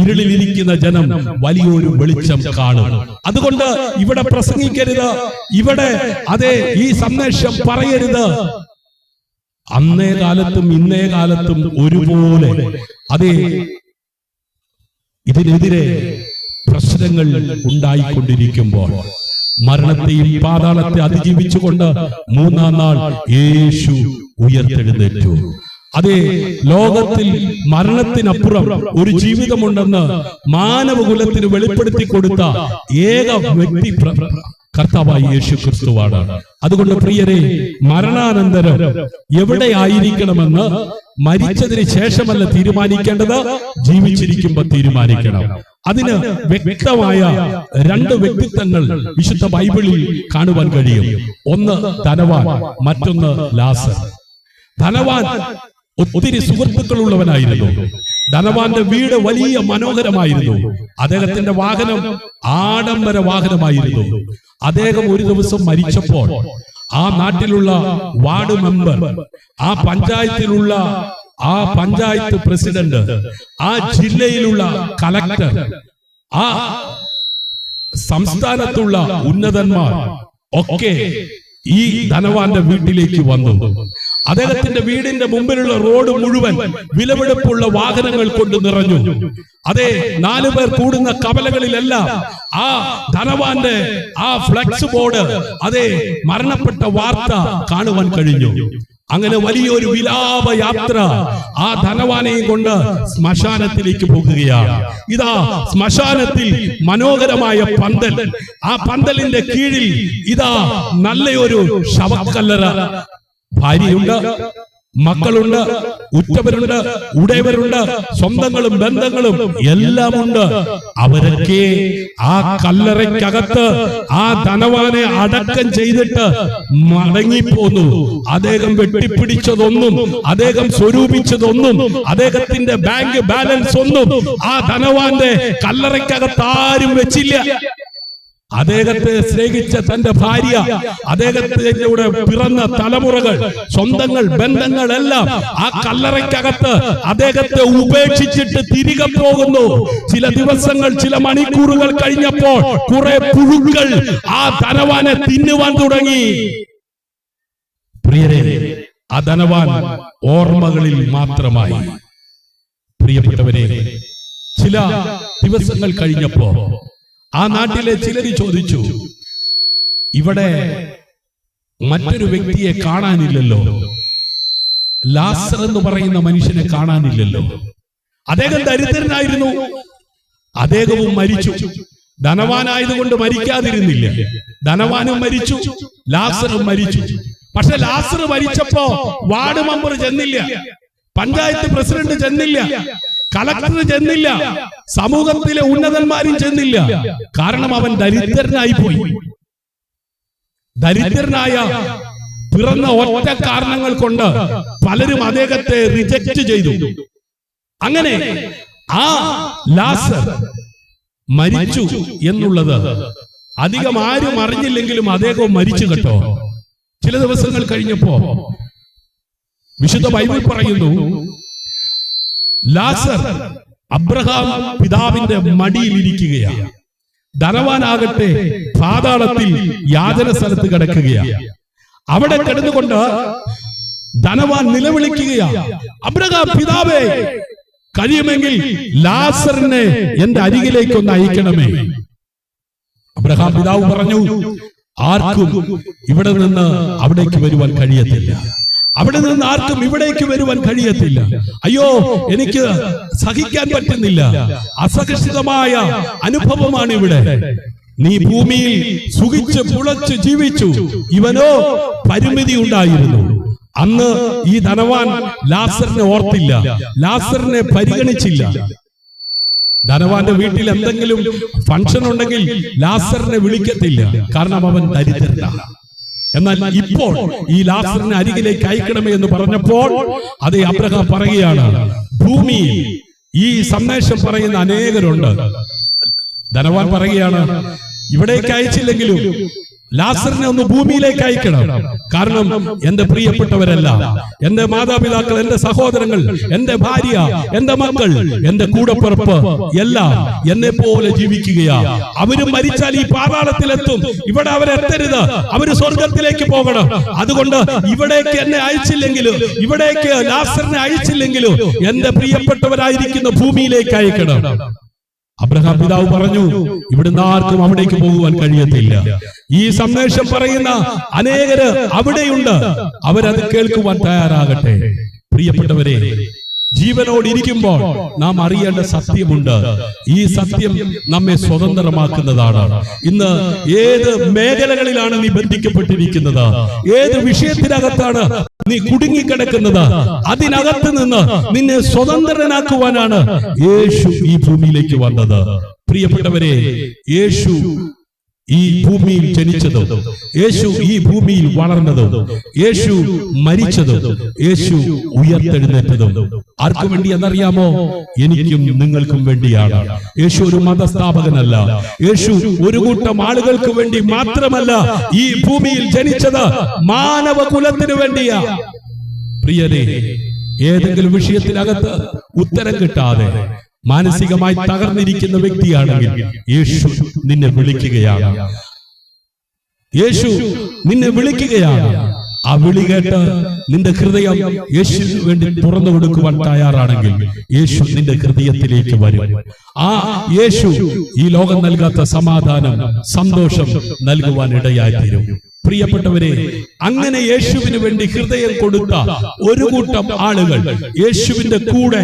ഇരുളിലിരിക്കുന്ന ജനം വലിയൊരു വെളിച്ചം കാണും. അതുകൊണ്ട് ഇവിടെ പ്രസംഗിക്കരുത്, ഇവിടെ ഈ സന്ദേശം പറയരുത്. അന്നേ കാലത്തും ഇന്നേ കാലത്തും ഒരുപോലെ ഇതിനെതിരെ പ്രശ്നങ്ങൾ ഉണ്ടായിക്കൊണ്ടിരിക്കുമ്പോൾ മരണത്തെയും പാതാളത്തെ അതിജീവിച്ചുകൊണ്ട് 3-ാം നാൾ യേശു ഉയർത്തെഴുന്നേറ്റു. ലോകത്തിൽ മരണത്തിനപ്പുറം ഒരു ജീവിതമുണ്ടെന്ന് മാനവകുലത്തിന് വെളിപ്പെടുത്തി കൊടുത്ത ഏക വ്യക്തി കർത്താവായ യേശു ക്രിസ്തുവാണ്. അതുകൊണ്ട് പ്രിയരെ, മരണാനന്തരം എവിടെയായിരിക്കണമെന്ന് മരിച്ചതിന് ശേഷമല്ല തീരുമാനിക്കേണ്ടത്, ജീവിച്ചിരിക്കുമ്പോൾ തീരുമാനിക്കണം. അതിന് വ്യക്തമായ 2 വ്യക്തിത്വങ്ങൾ വിശുദ്ധ ബൈബിളിൽ കാണുവാൻ കഴിയും. ഒന്ന് ധനവാൻ, മറ്റൊന്ന് ലാസർ. ധനവാൻ ഒത്തിരി സുഹൃത്തുക്കളുള്ളവനായിരുന്നു. ധനവാന്റെ വീട് വലിയ മനോഹരമായിരുന്നു. അദ്ദേഹത്തിന്റെ വാഹനം ആഡംബര വാഹനമായിരുന്നു. അദ്ദേഹം ഒരു ദിവസം മരിച്ചപ്പോൾ ആ നാട്ടിലുള്ള വാർഡ് മെമ്പർ, ആ പഞ്ചായത്തിലുള്ള ആ പഞ്ചായത്ത് പ്രസിഡന്റ്, ആ ജില്ലയിലുള്ള കളക്ടർ, ആ സംസ്ഥാനത്തുള്ള ഉന്നതന്മാർ ഒക്കെ ഈ ധനവാന്റെ വീട്ടിലേക്ക് വന്നു. അദ്ദേഹത്തിന്റെ വീടിന്റെ മുമ്പിലുള്ള റോഡ് മുഴുവൻ വിലപിടിപ്പുള്ള വാഹനങ്ങൾ കൊണ്ട് നിറഞ്ഞു. 4 പേർ കൂടുന്ന കവലകളിലെല്ലാം ആ ധനവാന്റെ ആ ഫ്ലെക്സ് ബോർഡ്, മരണപ്പെട്ട വാർത്ത കാണുവാൻ കഴിഞ്ഞു. അങ്ങനെ വലിയൊരു വിലാപയാത്ര ആ ധനവാനെയും കൊണ്ട് ശ്മശാനത്തിലേക്ക് പോകുകയാണ്. ഇതാ ശ്മശാനത്തിൽ മനോഹരമായ പന്തൽ, ആ പന്തലിന്റെ കീഴിൽ ഇതാ നല്ലൊരു ശവക്കല്ലറ. ഭാര്യയുണ്ട്, മക്കളുണ്ട്, ഉറ്റവരുണ്ട്, ഉടയവരുണ്ട്, സ്വന്തങ്ങളും ബന്ധങ്ങളും എല്ലാം ഉണ്ട്. അവരൊക്കെ ആ കല്ലറയ്ക്കകത്ത് ആ ധനവാനെ അടക്കം ചെയ്തിട്ട് മടങ്ങിപ്പോന്നു. അദ്ദേഹം വെട്ടിപ്പിടിച്ചതൊന്നും, അദ്ദേഹം സ്വരൂപിച്ചതൊന്നും, അദ്ദേഹത്തിന്റെ ബാങ്ക് ബാലൻസ് ഒന്നും ആ ധനവാന്റെ കല്ലറയ്ക്കകത്ത് ആരും വെച്ചില്ല. അദ്ദേഹത്തെ സ്നേഹിച്ച തന്റെ ഭാര്യ, അദ്ദേഹത്തിലൂടെ പിറന്ന തലമുറകൾ, സ്വന്തങ്ങൾ, ബന്ധങ്ങളെല്ലാം ആ കല്ലറയ്ക്കകത്ത് അദ്ദേഹത്തെ ഉപേക്ഷിച്ചിട്ട് തിരികെ പോകുന്നു. ചില ദിവസങ്ങൾ, ചില മണിക്കൂറുകൾ കഴിഞ്ഞപ്പോൾ കുറെ പുഴുക്കൾ ആ ധനവാനെ തിന്നുവാൻ തുടങ്ങി. പ്രിയരെ, ആ ധനവാൻ ഓർമ്മകളിൽ മാത്രമായി. പ്രിയപ്പെട്ടവരെ, ചില ദിവസങ്ങൾ കഴിഞ്ഞപ്പോ ആ നാട്ടിലെ ചിലര് ചോദിച്ചു, ഇവിടെ മറ്റൊരു വ്യക്തിയെ കാണാനില്ലല്ലോ, ലാസർ എന്ന് പറയുന്ന മനുഷ്യനെ കാണാനില്ലല്ലോ. അദ്ദേഹം ദരിദ്രനായിരുന്നു, അദ്ദേഹവും മരിച്ചു. ധനവാനായതുകൊണ്ട് മരിക്കാതിരുന്നില്ല. ധനവാനും മരിച്ചു, ലാസറും മരിച്ചു. പക്ഷെ ലാസർ മരിച്ചപ്പോ വാർഡ് മെമ്പർ ചെന്നില്ല, പഞ്ചായത്ത് പ്രസിഡന്റ് ചെന്നില്ല, കളക്ടർ ചെന്നില്ല, സമൂഹത്തിലെ ഉന്നതന്മാരും ചെന്നില്ല. കാരണം അവൻ ദരിദ്രനായി പോയി. ദരിദ്രനായ പിറന്ന ഒറ്റ കാരണങ്ങൾ കൊണ്ട് പലരും അദ്ദേഹത്തെ റിജക്റ്റ് ചെയ്തു. അങ്ങനെ ആ ലാസർ മരിച്ചു എന്നുള്ളത് അധികം ആരും അറിഞ്ഞില്ലെങ്കിലും അദ്ദേഹം മരിച്ചു കേട്ടോ. ചില ദിവസങ്ങൾ കഴിഞ്ഞപ്പോ വിശുദ്ധ ബൈബിൾ പറയുന്നു, ലാസർ അബ്രഹാം പിതാവിന്റെ മടിയിൽ ഇരിക്കുകയാണ്. ധനവാനാകട്ടെ പാതാളത്തിൽ യാചന സ്ഥലത്ത് കിടക്കുകയാണ്. അവിടെ കിടന്നുകൊണ്ട് ധനവാൻ നിലവിളിക്കുകയാണ്, അബ്രഹാം പിതാവേ, കഴിയുമെങ്കിൽ ലാസറിനെ എന്റെ അരികിലേക്കൊന്ന് അയക്കണമേ. അബ്രഹാം പിതാവ് പറഞ്ഞു, ആർക്കും ഇവിടെ നിന്ന് അവിടേക്ക് വരുവാൻ കഴിയത്തില്ല, അവിടെ നിന്ന് ആർക്കും ഇവിടേക്ക് വരുവാൻ കഴിയത്തില്ല. അയ്യോ, എനിക്ക് സഹിക്കാൻ പറ്റുന്നില്ല, അസഹിഷ്ണുതമായ അനുഭവമാണ് ഇവിടെ. നീ ഭൂമിയിൽ സുഖിച്ച് പുളച്ച് ജീവിച്ചു, ഇവനോ പരിമിതി ഉണ്ടായിരുന്നു. അന്ന് ഈ ധനവാൻ ലാസറിനെ ഓർത്തില്ല, ലാസറിനെ പരിഗണിച്ചില്ല. ധനവാന്റെ വീട്ടിൽ എന്തെങ്കിലും ഫംഗ്ഷൻ ഉണ്ടെങ്കിൽ ലാസറിനെ വിളിക്കത്തില്ല, കാരണം അവൻ ദരിദ്രനാണ്. എന്നാൽ ഇപ്പോൾ ഈ ലാസറിനെ അരികിലേക്ക് അയക്കണമേ എന്ന് പറഞ്ഞപ്പോൾ അതേ അബ്രഹാം പറയുകയാണ്, ഭൂമിയിൽ ഈ സന്ദേശം പറയുന്ന അനേകരുണ്ട്. ധനവാൻ പറയുകയാണ്, ഇവിടേക്ക് അയച്ചില്ലെങ്കിലും ലാസറിനെ ഒന്ന് ഭൂമിയിലേക്ക് അയക്കണം. കാരണം എന്റെ പ്രിയപ്പെട്ടവരെല്ലാം, എന്റെ മാതാപിതാക്കൾ, എന്റെ സഹോദരങ്ങൾ, എന്റെ ഭാര്യ, എന്റെ മക്കൾ, എന്റെ കൂടപ്പിറപ്പ് എല്ലാം എന്നെ പോലെ ജീവിക്കുകയാ. അവരും മരിച്ചാൽ ഈ പാതാളത്തിലെത്തും. ഇവിടെ അവരെത്തരുത്, അവര് സ്വർഗത്തിലേക്ക് പോകണം. അതുകൊണ്ട് ഇവിടേക്ക് എന്നെ അയച്ചില്ലെങ്കിലും, ഇവിടേക്ക് ലാസറിനെ അയച്ചില്ലെങ്കിലും എന്റെ പ്രിയപ്പെട്ടവരായിരിക്കുന്ന ഭൂമിയിലേക്ക് അയക്കണം. അബ്രഹാം പിതാവ് പറഞ്ഞു, ഇവിടുന്ന് ആർക്കും അവിടേക്ക് പോകുവാൻ കഴിയത്തില്ല. ഈ സന്ദേശം പറയുന്ന അനേകര് അവിടെയുണ്ട്, അവരത് കേൾക്കുവാൻ തയ്യാറാകട്ടെ. പ്രിയപ്പെട്ടവരെ, ജീവനോടിരിക്കുമ്പോൾ നാം അറിയേണ്ട സത്യമുണ്ട്. ഈ സത്യം നമ്മെ സ്വതന്ത്രമാക്കുന്നതാണ്. ഇന്ന് ഏത് മേഖലകളിലാണ് നീ ബന്ധിക്കപ്പെട്ടിരിക്കുന്നത്, ഏത് വിഷയത്തിനകത്താണ് നീ കുടുങ്ങിക്കിടക്കുന്നത്, അതിനകത്ത് നിന്ന് നിന്നെ സ്വതന്ത്രനാക്കുവാനാണ് യേശു ഈ ഭൂമിയിലേക്ക് വന്നത്. പ്രിയപ്പെട്ടവരെ, യേശു ഈ ഭൂമിയിൽ ജനിച്ചതും, യേശു ഈ ഭൂമിയിൽ വളർന്നതും, യേശു മരിച്ചതും, യേശു ഉയർത്തെഴുന്നേറ്റതും ആർക്കു വേണ്ടി എന്നറിയാമോ? എനിക്കും നിങ്ങൾക്കും വേണ്ടിയാണ്. യേശു ഒരു മതസ്ഥാപകനല്ല. യേശു ഒരു കൂട്ടം ആളുകൾക്ക് വേണ്ടി മാത്രമല്ല ഈ ഭൂമിയിൽ ജനിച്ചത്, മാനവകുലത്തിനു വേണ്ടിയാ. പ്രിയരെ, ഏതെങ്കിലും വിഷയത്തിനകത്ത് ഉത്തരം കിട്ടാതെ മാനസികമായി തകർന്നിരിക്കുന്ന വ്യക്തിയാണെങ്കിൽ യേശു നിന്നെ വിളിക്കുകയാണ്. യേശു നിന്നെ വിളിക്കുകയാണ്. ആ വിളി കേട്ട് നിന്റെ ഹൃദയം യേശുവിന് വേണ്ടി തുറന്നു കൊടുക്കുവാൻ തയ്യാറാണെങ്കിൽ യേശു നിന്റെ ഹൃദയത്തിലേക്ക് വരും. ആ യേശു ഈ ലോകം നൽകാത്ത സമാധാനം, സന്തോഷം നൽകുവാൻ ഇടയായിത്തീരും. പ്രിയപ്പെട്ടവരെ, അങ്ങനെ യേശുവിന് വേണ്ടി ഹൃദയം കൊടുത്ത ഒരു കൂട്ടം ആളുകൾ യേശുവിന്റെ കൂടെ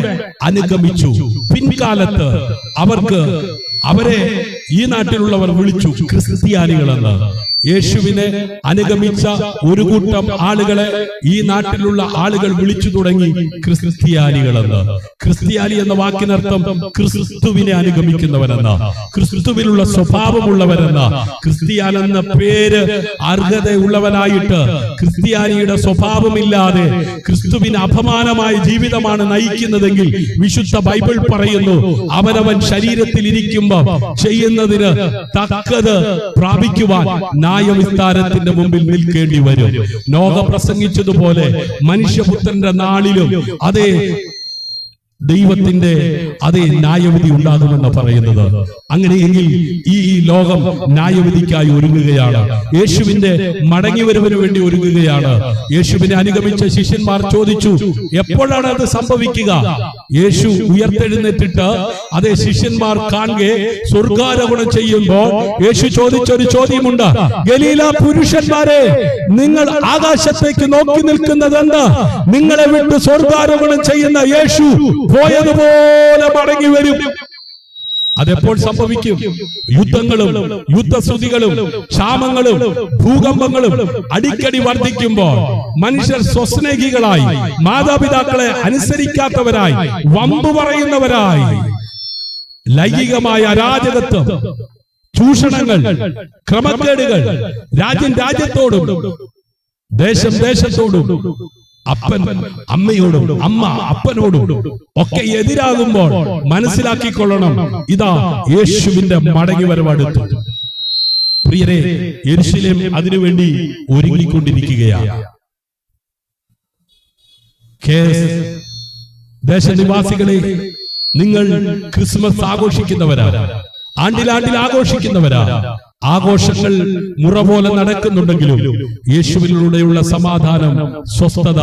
അനുഗമിച്ചു. പിൻകാലത്ത് അവരെ ഈ നാട്ടിലുള്ളവർ വിളിച്ചു ക്രിസ്ത്യാനികളെന്ന്. യേശുവിനെ അനുഗമിച്ച ഒരു കൂട്ടം ആളുകളെ ഈ നാട്ടിലുള്ള ആളുകൾ വിളിച്ചു തുടങ്ങി ക്രിസ്ത്യാനികളെന്ന്. ക്രിസ്ത്യാനി എന്ന വാക്കിനർത്ഥം ക്രിസ്തുവിനെ അനുഗമിക്കുന്നവരെന്ന, ക്രിസ്തുവിലുള്ള സ്വഭാവമുള്ളവരെന്ന. ക്രിസ്ത്യാൻ എന്ന പേര് അർഹതയുള്ളവനായിട്ട് ക്രിസ്ത്യാനിയുടെ സ്വഭാവമില്ലാതെ ക്രിസ്തുവിന് അപമാനമായ ജീവിതമാണ് നയിക്കുന്നതെങ്കിൽ വിശുദ്ധ ബൈബിൾ പറയുന്നു, അവനവൻ ശരീരത്തിൽ ഇരിക്കുമ്പോൾ ചെയ്യുന്നതിന് തക്കത് പ്രാപിക്കുവാൻ ന്യായവിസ്താരത്തിന്റെ മുമ്പിൽ നിൽക്കേണ്ടി വരും. നോഹ പ്രസംഗിച്ചതുപോലെ മനുഷ്യപുത്രന്റെ നാളിലും അതേ ദൈവത്തിന്റെ അതേ ന്യായവിധി ഉണ്ടാകുമെന്ന് പറയുന്നത്. അങ്ങനെയെങ്കിൽ ഈ ലോകം ന്യായവിധിക്കായി ഒരുങ്ങുകയാണ്. യേശുവിന്റെ മടങ്ങിവരവിന് വേണ്ടി ഒരുങ്ങുകയാണ്. യേശുവിനെ അനുഗമിച്ച ശിഷ്യന്മാർ ചോദിച്ചു, എപ്പോഴാണ് അത് സംഭവിക്കുക? യേശു ഉയർത്തെഴുന്നേറ്റിട്ട് അതേ ശിഷ്യന്മാർ കാണുക സ്വർഗാരോഹണം ചെയ്യുമ്പോൾ യേശു ചോദിച്ചൊരു ചോദ്യമുണ്ട്. ഗലീല പുരുഷന്മാരെ, നിങ്ങൾ ആകാശത്തേക്ക് നോക്കി നിൽക്കുന്നതെന്ത്? നിങ്ങളെ വിട്ട് സ്വർഗാരോഹണം ചെയ്യുന്ന യേശു പോയതുപോലെ മടങ്ങി വരും. അതെപ്പോൾ സംഭവിക്കും? യുദ്ധങ്ങളും യുദ്ധശ്രുതികളും ക്ഷാമങ്ങളും ഭൂകമ്പങ്ങളും അടിക്കടി വർദ്ധിക്കുമ്പോൾ മനുഷ്യർ സ്വസ്നേഹികളായി, മാതാപിതാക്കളെ അനുസരിക്കാത്തവരായി, വമ്പു പറയുന്നവരായി, ലൈംഗികമായ അരാജകത്വം, ചൂഷണങ്ങൾ, ക്രമക്കേടുകൾ രാജ്യം രാജ്യത്തോടും ദേശം ദേശത്തോടും അപ്പൻ അമ്മയോടും അമ്മ അപ്പനോടും ഒക്കെ എതിരാകുമ്പോൾ മനസ്സിലാക്കിക്കൊള്ളണം, ഇതാ യേശുവിന്റെ മടങ്ങിവരവടുത്തു. പ്രിയരെ, യെരൂശലേം അതിനുവേണ്ടി ഒരുങ്ങിക്കൊണ്ടിരിക്കുകയാണ്. ദേശനിവാസികളെ, നിങ്ങൾ ക്രിസ്മസ് ആഘോഷിക്കുന്നവരാ, ആണ്ടിലാണ്ടിൽ ആഘോഷിക്കുന്നവരാ. ആഘോഷങ്ങൾ മുറ പോലെ നടക്കുന്നുണ്ടെങ്കിലും യേശുവിലൂടെയുള്ള സമാധാനം, സ്വസ്ഥത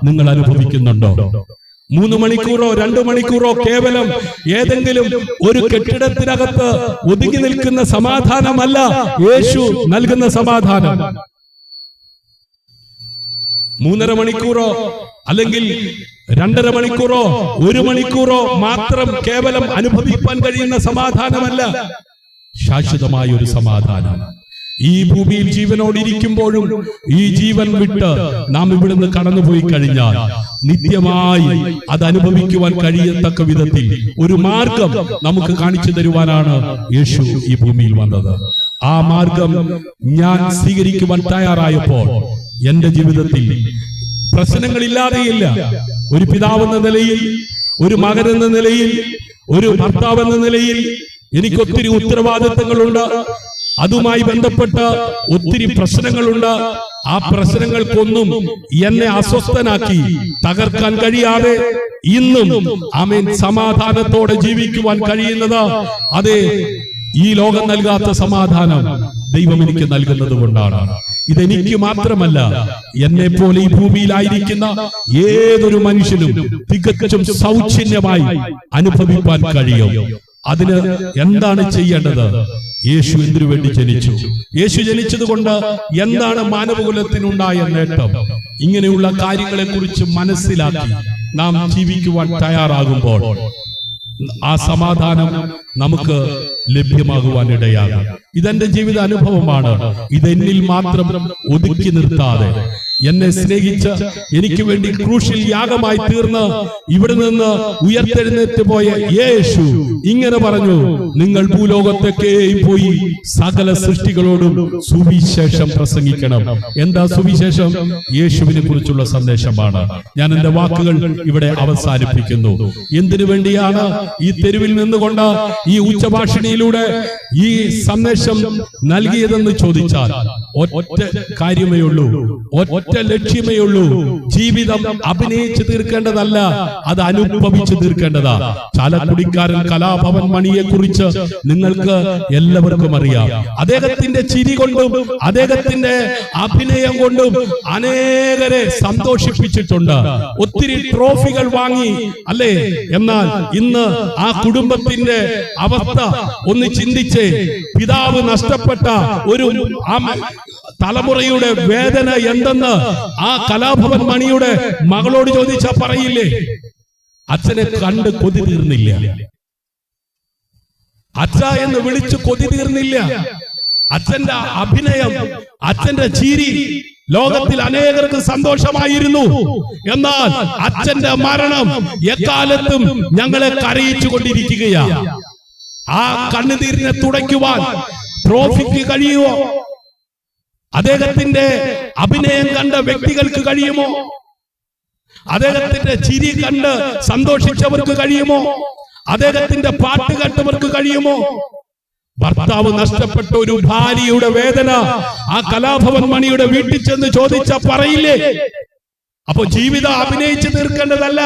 നിങ്ങൾ അനുഭവിക്കുന്നുണ്ടോ? 3 മണിക്കൂറോ 2 മണിക്കൂറോ കേവലം ഏതെങ്കിലും ഒരു കെട്ടിടത്തിനകത്ത് ഒതുങ്ങി നിൽക്കുന്ന സമാധാനമല്ല യേശു നൽകുന്ന സമാധാനം. 3.5 മണിക്കൂറോ അല്ലെങ്കിൽ 2.5 മണിക്കൂറോ 1 മണിക്കൂറോ മാത്രം കേവലം അനുഭവിക്കാൻ കഴിയുന്ന സമാധാനമല്ല, ശാശ്വതമായ ഒരു സമാധാനം. ഈ ഭൂമിയിൽ ജീവനോടിരിക്കുമ്പോഴും ഈ ജീവൻ വിട്ട് നാം ഇവിടുന്ന് കടന്നുപോയി കഴിഞ്ഞാൽ നിത്യമായി അത് അനുഭവിക്കുവാൻ കഴിയത്തക്ക വിധത്തിൽ ഒരു മാർഗം നമുക്ക് കാണിച്ചു തരുവാനാണ് യേശു ഈ ഭൂമിയിൽ വന്നത്. ആ മാർഗം ഞാൻ സ്വീകരിക്കുവാൻ തയ്യാറായപ്പോൾ എന്റെ ജീവിതത്തിൽ പ്രശ്നങ്ങളില്ലാതെയില്ല. ഒരു പിതാവെന്ന നിലയിൽ, ഒരു മകനെന്ന നിലയിൽ, ഒരു ഭർത്താവെന്ന നിലയിൽ എനിക്ക് ഒത്തിരി ഉത്തരവാദിത്തങ്ങളുണ്ട്. അതുമായി ബന്ധപ്പെട്ട ഒത്തിരി പ്രശ്നങ്ങളുണ്ട്. ആ പ്രശ്നങ്ങൾക്കൊന്നും എന്നെ അസ്വസ്ഥനാക്കി തകർക്കാൻ കഴിയാതെ ഇന്നും ആമേൻ സമാധാനത്തോടെ ജീവിക്കുവാൻ കഴിയുന്നത് അതെ ഈ ലോകം നൽകാത്ത സമാധാനം ദൈവം എനിക്ക് നൽകുന്നത് കൊണ്ടാണ്. ഇതെനിക്ക് മാത്രമല്ല, എന്നെ പോലെ ഈ ഭൂമിയിലായിരിക്കുന്ന ഏതൊരു മനുഷ്യനും തികച്ചും സൗജന്യമായി അനുഭവിക്കാൻ കഴിയും. അതിന് എന്താണ് ചെയ്യേണ്ടത്? യേശു എന്തിനു വേണ്ടി ജനിച്ചു? യേശു ജനിച്ചത് കൊണ്ട് എന്താണ് മാനവകുലത്തിനുണ്ടായ നേട്ടം? ഇങ്ങനെയുള്ള കാര്യങ്ങളെ കുറിച്ച് മനസ്സിലാക്കി നാം ജീവിക്കുവാൻ തയ്യാറാകുമ്പോൾ ആ സമാധാനം നമുക്ക് ലഭ്യമാകുവാൻ ഇടയാകും. ഇതെന്റെ ജീവിത അനുഭവമാണ്. ഇതെന്നിൽ മാത്രം ഒതുക്കി നിർത്താതെ എന്നെ സ്നേഹിച്ച, എനിക്ക് വേണ്ടി ക്രൂശിൽ യാഗമായി തീർന്ന് ഇവിടെ നിന്ന് ഉയർത്തെഴുന്നേറ്റ് പോയ യേശു ഇങ്ങനെ പറഞ്ഞു, നിങ്ങൾ ഭൂലോകത്തേക്കെയും പോയി സകല സൃഷ്ടികളോടും സുവിശേഷം പ്രസംഗിക്കണം. എന്താ സുവിശേഷം? യേശുവിനെ കുറിച്ചുള്ള സന്ദേശമാണ്. ഞാൻ എന്റെ വാക്കുകൾ ഇവിടെ അവസാനിപ്പിക്കുന്നു. എന്തിനു വേണ്ടിയാണ് ഈ തെരുവിൽ നിന്നുകൊണ്ട് ഈ ഉച്ചഭാഷിണിയിലൂടെ ഈ സന്ദേശം നൽകിയതെന്ന് ചോദിച്ചാൽ ഒറ്റ കാര്യമേ ഉള്ളൂ, ഒറ്റ ലക്ഷ്യമേ ഉള്ളൂ. ജീവിതം അഭിനയിച്ച് തീർക്കേണ്ടതല്ല, അത് അനുഭവിച്ച് തീർക്കേണ്ടതാ. ചാലക്കുടിക്കാരൻ കലാഭവൻ മണിയെ കുറിച്ച് നിങ്ങൾക്ക് എല്ലാവർക്കും അറിയാം. അദ്ദേഹത്തിന്റെ ചിരി കൊണ്ടും അദ്ദേഹത്തിന്റെ അഭിനയം കൊണ്ടും അനേകരെ സന്തോഷിപ്പിച്ചിട്ടുണ്ട്. ഒത്തിരി ട്രോഫികൾ വാങ്ങി അല്ലേ? എന്നാൽ ഇന്ന് ആ കുടുംബത്തിന്റെ അവസ്ഥ ഒന്ന് ചിന്തിച്ചേ. പിതാവ് നഷ്ടപ്പെട്ട ഒരു തലമുറയുടെ വേദന എന്തെന്ന് ആ കലാഭവൻ മണിയുടെ മകളോട് ചോദിച്ചാ പറയില്ലേ? അച്ഛനെ കണ്ട് കൊതി തീർന്നില്ല, അച്ഛ എന്ന് വിളിച്ച് കൊതി തീർന്നില്ല. അച്ഛന്റെ അഭിനയം, അച്ഛന്റെ ചിരി ലോകത്തിൽ അനേകർക്ക് സന്തോഷമായിരുന്നു. എന്നാൽ അച്ഛന്റെ മരണം എക്കാലത്തും ഞങ്ങളെ കരയിച്ചു കൊണ്ടിരിക്കുകയാ. ആ കണ്ണുനീരിനെ തുടയ്ക്കുവാൻ ട്രോഫിക്ക് കഴിയുമോ? അദ്ദേഹത്തിന്റെ അഭിനയം കണ്ട വ്യക്തികൾക്ക് കഴിയുമോ? അദ്ദേഹത്തിന്റെ ചിരി കണ്ട് സന്തോഷിച്ചവർക്ക് കഴിയുമോ? അദ്ദേഹത്തിന്റെ പാട്ട് കേട്ടവർക്ക് കഴിയുമോ? ഭർത്താവ് നഷ്ടപ്പെട്ട ഒരു ഭാര്യയുടെ വേദന ആ കലാഭവൻ മണിയുടെ വീട്ടിൽ ചെന്ന് ചോദിച്ച പറയില്ലേ? അപ്പൊ ജീവിതം അഭിനയിച്ചു തീർക്കേണ്ടതല്ല,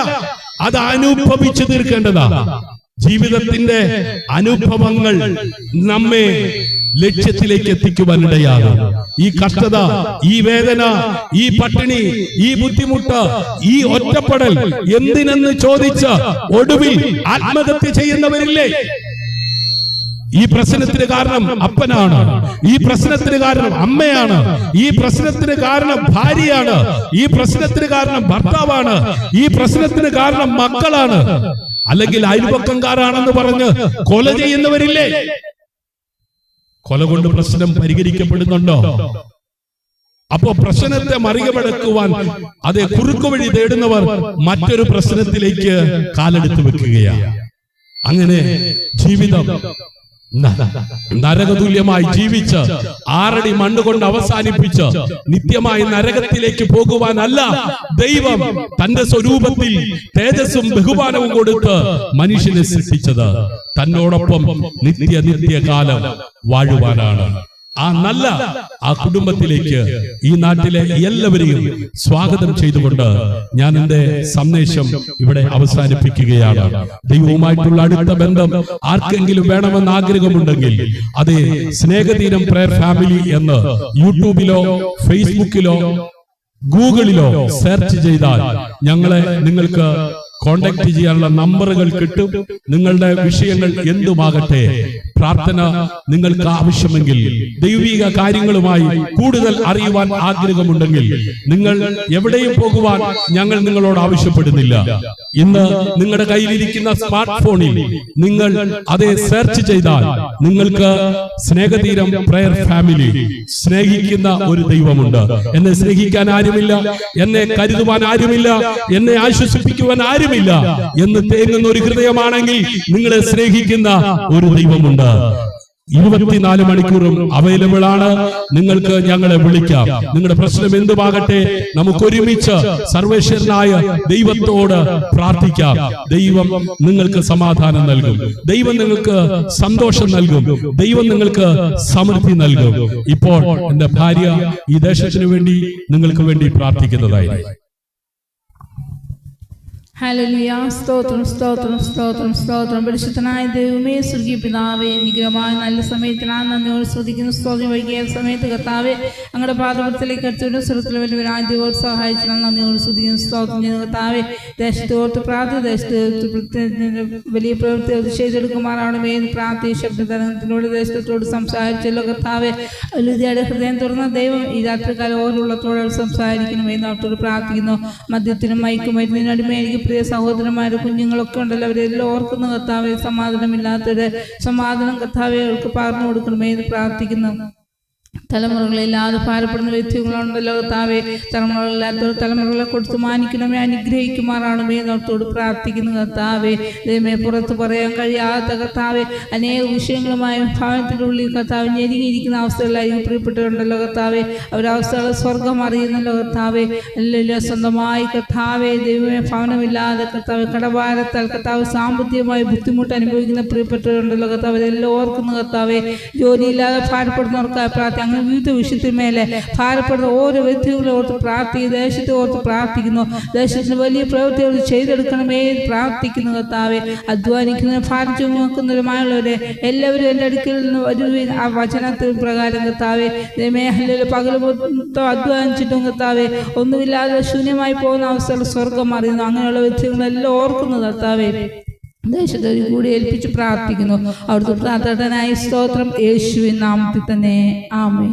അത് അനുഭവിച്ചു തീർക്കേണ്ടതാ. ജീവിതത്തിന്റെ അനുഭവങ്ങൾ നമ്മെ ലക്ഷ്യത്തിലേക്ക് എത്തിക്കുവാനിടയാകും. ഈ കഷ്ടത, ഈ വേദന, ഈ പട്ടിണി, ഈ ബുദ്ധിമുട്ട്, ഈ ഒറ്റപ്പെടൽ എന്തിനെന്ന് ചോദിച്ച് ഒടുവിൽ ആത്മഹത്യ ചെയ്യുന്നവരില്ലേ? ഈ പ്രശ്നത്തിന് കാരണം അപ്പനാണ്, ഈ പ്രശ്നത്തിന് കാരണം അമ്മയാണ്, ഈ പ്രശ്നത്തിന് കാരണം ഭാര്യയാണ്, ഈ പ്രശ്നത്തിന് കാരണം ഭർത്താവാണ്, ഈ പ്രശ്നത്തിന് കാരണം മക്കളാണ്, അല്ലെങ്കിൽ അയൽപക്കംകാരാണെന്ന് പറഞ്ഞ് കൊല ചെയ്യുന്നവരില്ലേ? കൊല കൊണ്ട് പ്രശ്നം പരിഹരിക്കപ്പെടുന്നുണ്ടോ? അപ്പോ പ്രശ്നത്തെ മറികടക്കുവാൻ അതേ കുറുക്കുവഴി തേടുന്നവർ മറ്റൊരു പ്രശ്നത്തിലേക്ക് കാലെടുത്ത് വെക്കുകയാണ്. അങ്ങനെ ജീവിതം നരകതുല്യമായി ജീവിച്ച് 6 അടി മണ്ണുകൊണ്ട് അവസാനിപ്പിച്ച് നിത്യമായി നരകത്തിലേക്ക് പോകുവാനല്ല ദൈവം തന്റെ സ്വരൂപത്തിൽ തേജസ്സും ബഹുമാനവും കൊടുത്ത് മനുഷ്യനെ സൃഷ്ടിച്ചത്. തന്നോടൊപ്പം നിത്യകാലം വാഴുവാനാണ്. ആ നല്ല ആ കുടുംബത്തിലേക്ക് ഈ നാട്ടിലെ എല്ലാവരെയും സ്വാഗതം ചെയ്തുകൊണ്ട് ഞാൻ എന്റെ സന്ദേശം ഇവിടെ അവസാനിപ്പിക്കുകയാണ്. ദൈവവുമായിട്ടുള്ള അടുത്ത ബന്ധം ആർക്കെങ്കിലും വേണമെന്ന് ആഗ്രഹമുണ്ടെങ്കിൽ അതേ സ്നേഹതീരം പ്രയർ ഫാമിലി എന്ന് യൂട്യൂബിലോ ഫേസ്ബുക്കിലോ ഗൂഗിളിലോ സെർച്ച് ചെയ്താൽ ഞങ്ങളെ നിങ്ങൾക്ക് കോണ്ടാക്ട് ചെയ്യാനുള്ള നമ്പറുകൾ കിട്ടും. നിങ്ങളുടെ വിഷയങ്ങൾ എന്തുമാകട്ടെ, പ്രാർത്ഥന നിങ്ങൾക്ക് ആവശ്യമെങ്കിൽ, ദൈവിക കാര്യങ്ങളുമായി കൂടുതൽ അറിയുവാൻ ആഗ്രഹമുണ്ടെങ്കിൽ നിങ്ങൾ എവിടെയും പോകുവാൻ ഞങ്ങൾ നിങ്ങളോട് ആവശ്യപ്പെടുന്നില്ല. ഇന്ന് നിങ്ങളുടെ കയ്യിലിരിക്കുന്ന സ്മാർട്ട് ഫോണിൽ നിങ്ങൾ അതേ സെർച്ച് ചെയ്താൽ നിങ്ങൾക്ക് സ്നേഹതീരം പ്രയർ ഫാമിലി, സ്നേഹിക്കുന്ന ഒരു ദൈവമുണ്ട്. എന്നെ സ്നേഹിക്കാൻ ആരുമില്ല, എന്നെ കരുതുവാൻ ആരുമില്ല, എന്നെ ആശ്വസിപ്പിക്കുവാൻ ആരുമില്ല എന്ന് തേങ്ങുന്ന ഒരു ഹൃദയമാണെങ്കിൽ നിങ്ങളെ സ്നേഹിക്കുന്ന ഒരു ദൈവമുണ്ട്. 24 മണിക്കൂറും അവൈലബിൾ ആണ്. നിങ്ങൾക്ക് ഞങ്ങളെ വിളിക്കാം. നിങ്ങളുടെ പ്രശ്നം എന്തുമാകട്ടെ, നമുക്ക് ഒരുമിച്ച് സർവേശ്വരനായ ദൈവത്തോട് പ്രാർത്ഥിക്കാം. ദൈവം നിങ്ങൾക്ക് സമാധാനം നൽകും, ദൈവം നിങ്ങൾക്ക് സന്തോഷം നൽകും, ദൈവം നിങ്ങൾക്ക് സമൃദ്ധി നൽകും. ഇപ്പോൾ എന്റെ ഭാര്യ ഈ ദേശത്തിനു വേണ്ടി നിങ്ങൾക്ക് വേണ്ടി പ്രാർത്ഥിക്കുന്നതായിരിക്കും. ഹല്ലേലൂയ. സ്തോത്രം സ്തോത്രം സ്തോത്രം സ്തോത്രം. പരിശുദ്ധനായ ദൈവമേ, സ്വർഗീയ പിതാവേ, അനുഗ്രഹമായ നല്ല സമയത്തിനാണ് നന്ദിയോട് സ്തുതിക്കുന്നു. സ്തോത്രം വൈകിയ സമയത്ത് കർത്താവേ ഞങ്ങളുടെ പാദപത്തിലേക്ക് അടുത്തുകൊണ്ട് സ്വർഗത്തിലെ വലിയ ദൈവത്തോട് സഹായിച്ചാൽ നന്ദിയോട് സ്തുതിക്കുന്നു. സ്തോത്രം ചെയ്യുന്ന കർത്താവേ, ദേശത്തോർത്ത് പ്രാർത്ഥന, ദേശത്ത് വലിയ പ്രവൃത്തി ചെയ്തെടുക്കുമാറാണ് പ്രാർത്ഥി ശബ്ദതലത്തിലൂടെ ദേശത്തോട് സംസാരിച്ചല്ലോ കർത്താവേ. ലുദിയുടെ ഹൃദയം തുറന്ന ദൈവം ഈ രാത്രികാലം ഓരോരുള്ളത്തോടെ സംസാരിക്കണമെന്ന് അവരോട് പ്രാർത്ഥിക്കുന്നു. മദ്യത്തിനും മയക്കുമരുന്നിനും അടിമയായിരിക്കും പ്രിയ സഹോദരന്മാരും കുഞ്ഞുങ്ങളൊക്കെ ഉണ്ടല്ലോ, അവരെല്ലാം ഓർക്കുന്ന കർത്താവെ, സമാധാനമില്ലാത്തവരെ സമാധാനം കർത്താവെ അവർക്ക് പകർന്നു കൊടുക്കണമേ എന്ന് പ്രാർത്ഥിക്കുന്നു. തലമുറകളില്ലാതെ ഭാരപ്പെടുന്ന വ്യക്തികളുണ്ടല്ലോ കർത്താവെ, തലമുറകളില്ലാത്തവർ തലമുറകളെ കൊടുത്ത് മാനിക്കണമേ, അനുഗ്രഹിക്കുമാറാണമേ എന്നോർത്തോട് പ്രാർത്ഥിക്കുന്നു കർത്താവെ. ദൈവമേ, പുറത്ത് പറയാൻ കഴിയാത്ത കർത്താവെ, അനേക വിഷയങ്ങളുമായി ഭാവത്തിൻ്റെ ഉള്ളിൽ കർത്താവ് ഞെരുങ്ങിയിരിക്കുന്ന അവസ്ഥകളിലായിരിക്കും പ്രിയപ്പെട്ടവരുണ്ടല്ലോ കർത്താവെ. അവരവസ്ഥകൾ സ്വർഗം അറിയുന്നല്ലോ കർത്താവെ. അല്ലല്ലോ സ്വന്തമായി കർത്താവെ ദൈവമേ ഭവനമില്ലാതെ കർത്താവ് കടഭാരത്താൽ കർത്താവ് സാമ്പത്തികമായി ബുദ്ധിമുട്ട് അനുഭവിക്കുന്ന പ്രിയപ്പെട്ടവരുണ്ടല്ലോ കർത്താവ്. ഇതെല്ലാം ഓർക്കുന്ന കർത്താവെ. ജോലിയില്ലാതെ ഭാരപ്പെടുന്നവർക്കായി പ്രാർത്ഥി. അങ്ങനെ വിവിധ വിഷയത്തിന്മേലെ ഭാരപ്പെടുന്ന ഓരോ വ്യക്തികളെ ഓർത്ത് പ്രാർത്ഥിക്കുന്നു. ദേശത്തെ ഓർത്ത് പ്രാർത്ഥിക്കുന്നു. ദേശത്തിന് വലിയ പ്രവൃത്തികൾ ചെയ്തെടുക്കണമേ പ്രാർത്ഥിക്കുന്നു കർത്താവെ. അധ്വാനിക്കുന്ന ഭാരം ചുമക്കുന്നവരുമായുള്ളവരെ എല്ലാവരും എൻ്റെ അടുക്കൽ നിന്ന് വരുവിൻ. ആ വചനത്തിന് പ്രകാരം കർത്താവെ, പകൽ മൊത്തം അധ്വാനിച്ചിട്ടും കർത്താവെ ഒന്നുമില്ലാതെ ശൂന്യമായി പോകുന്ന അവസ്ഥകൾ സ്വർഗം അറിയുന്നു. അങ്ങനെയുള്ള വ്യക്തികളെല്ലാം ഓർക്കുന്നു കർത്താവെ. ദേശത്തെ കൂടി ഏൽപ്പിച്ച് പ്രാർത്ഥിക്കുന്നു. അവിടുത്തെ പ്രാർത്ഥനായ സ്തോത്രം യേശുവിൻ നാമത്തിൽ തന്നെ. ആമേൻ.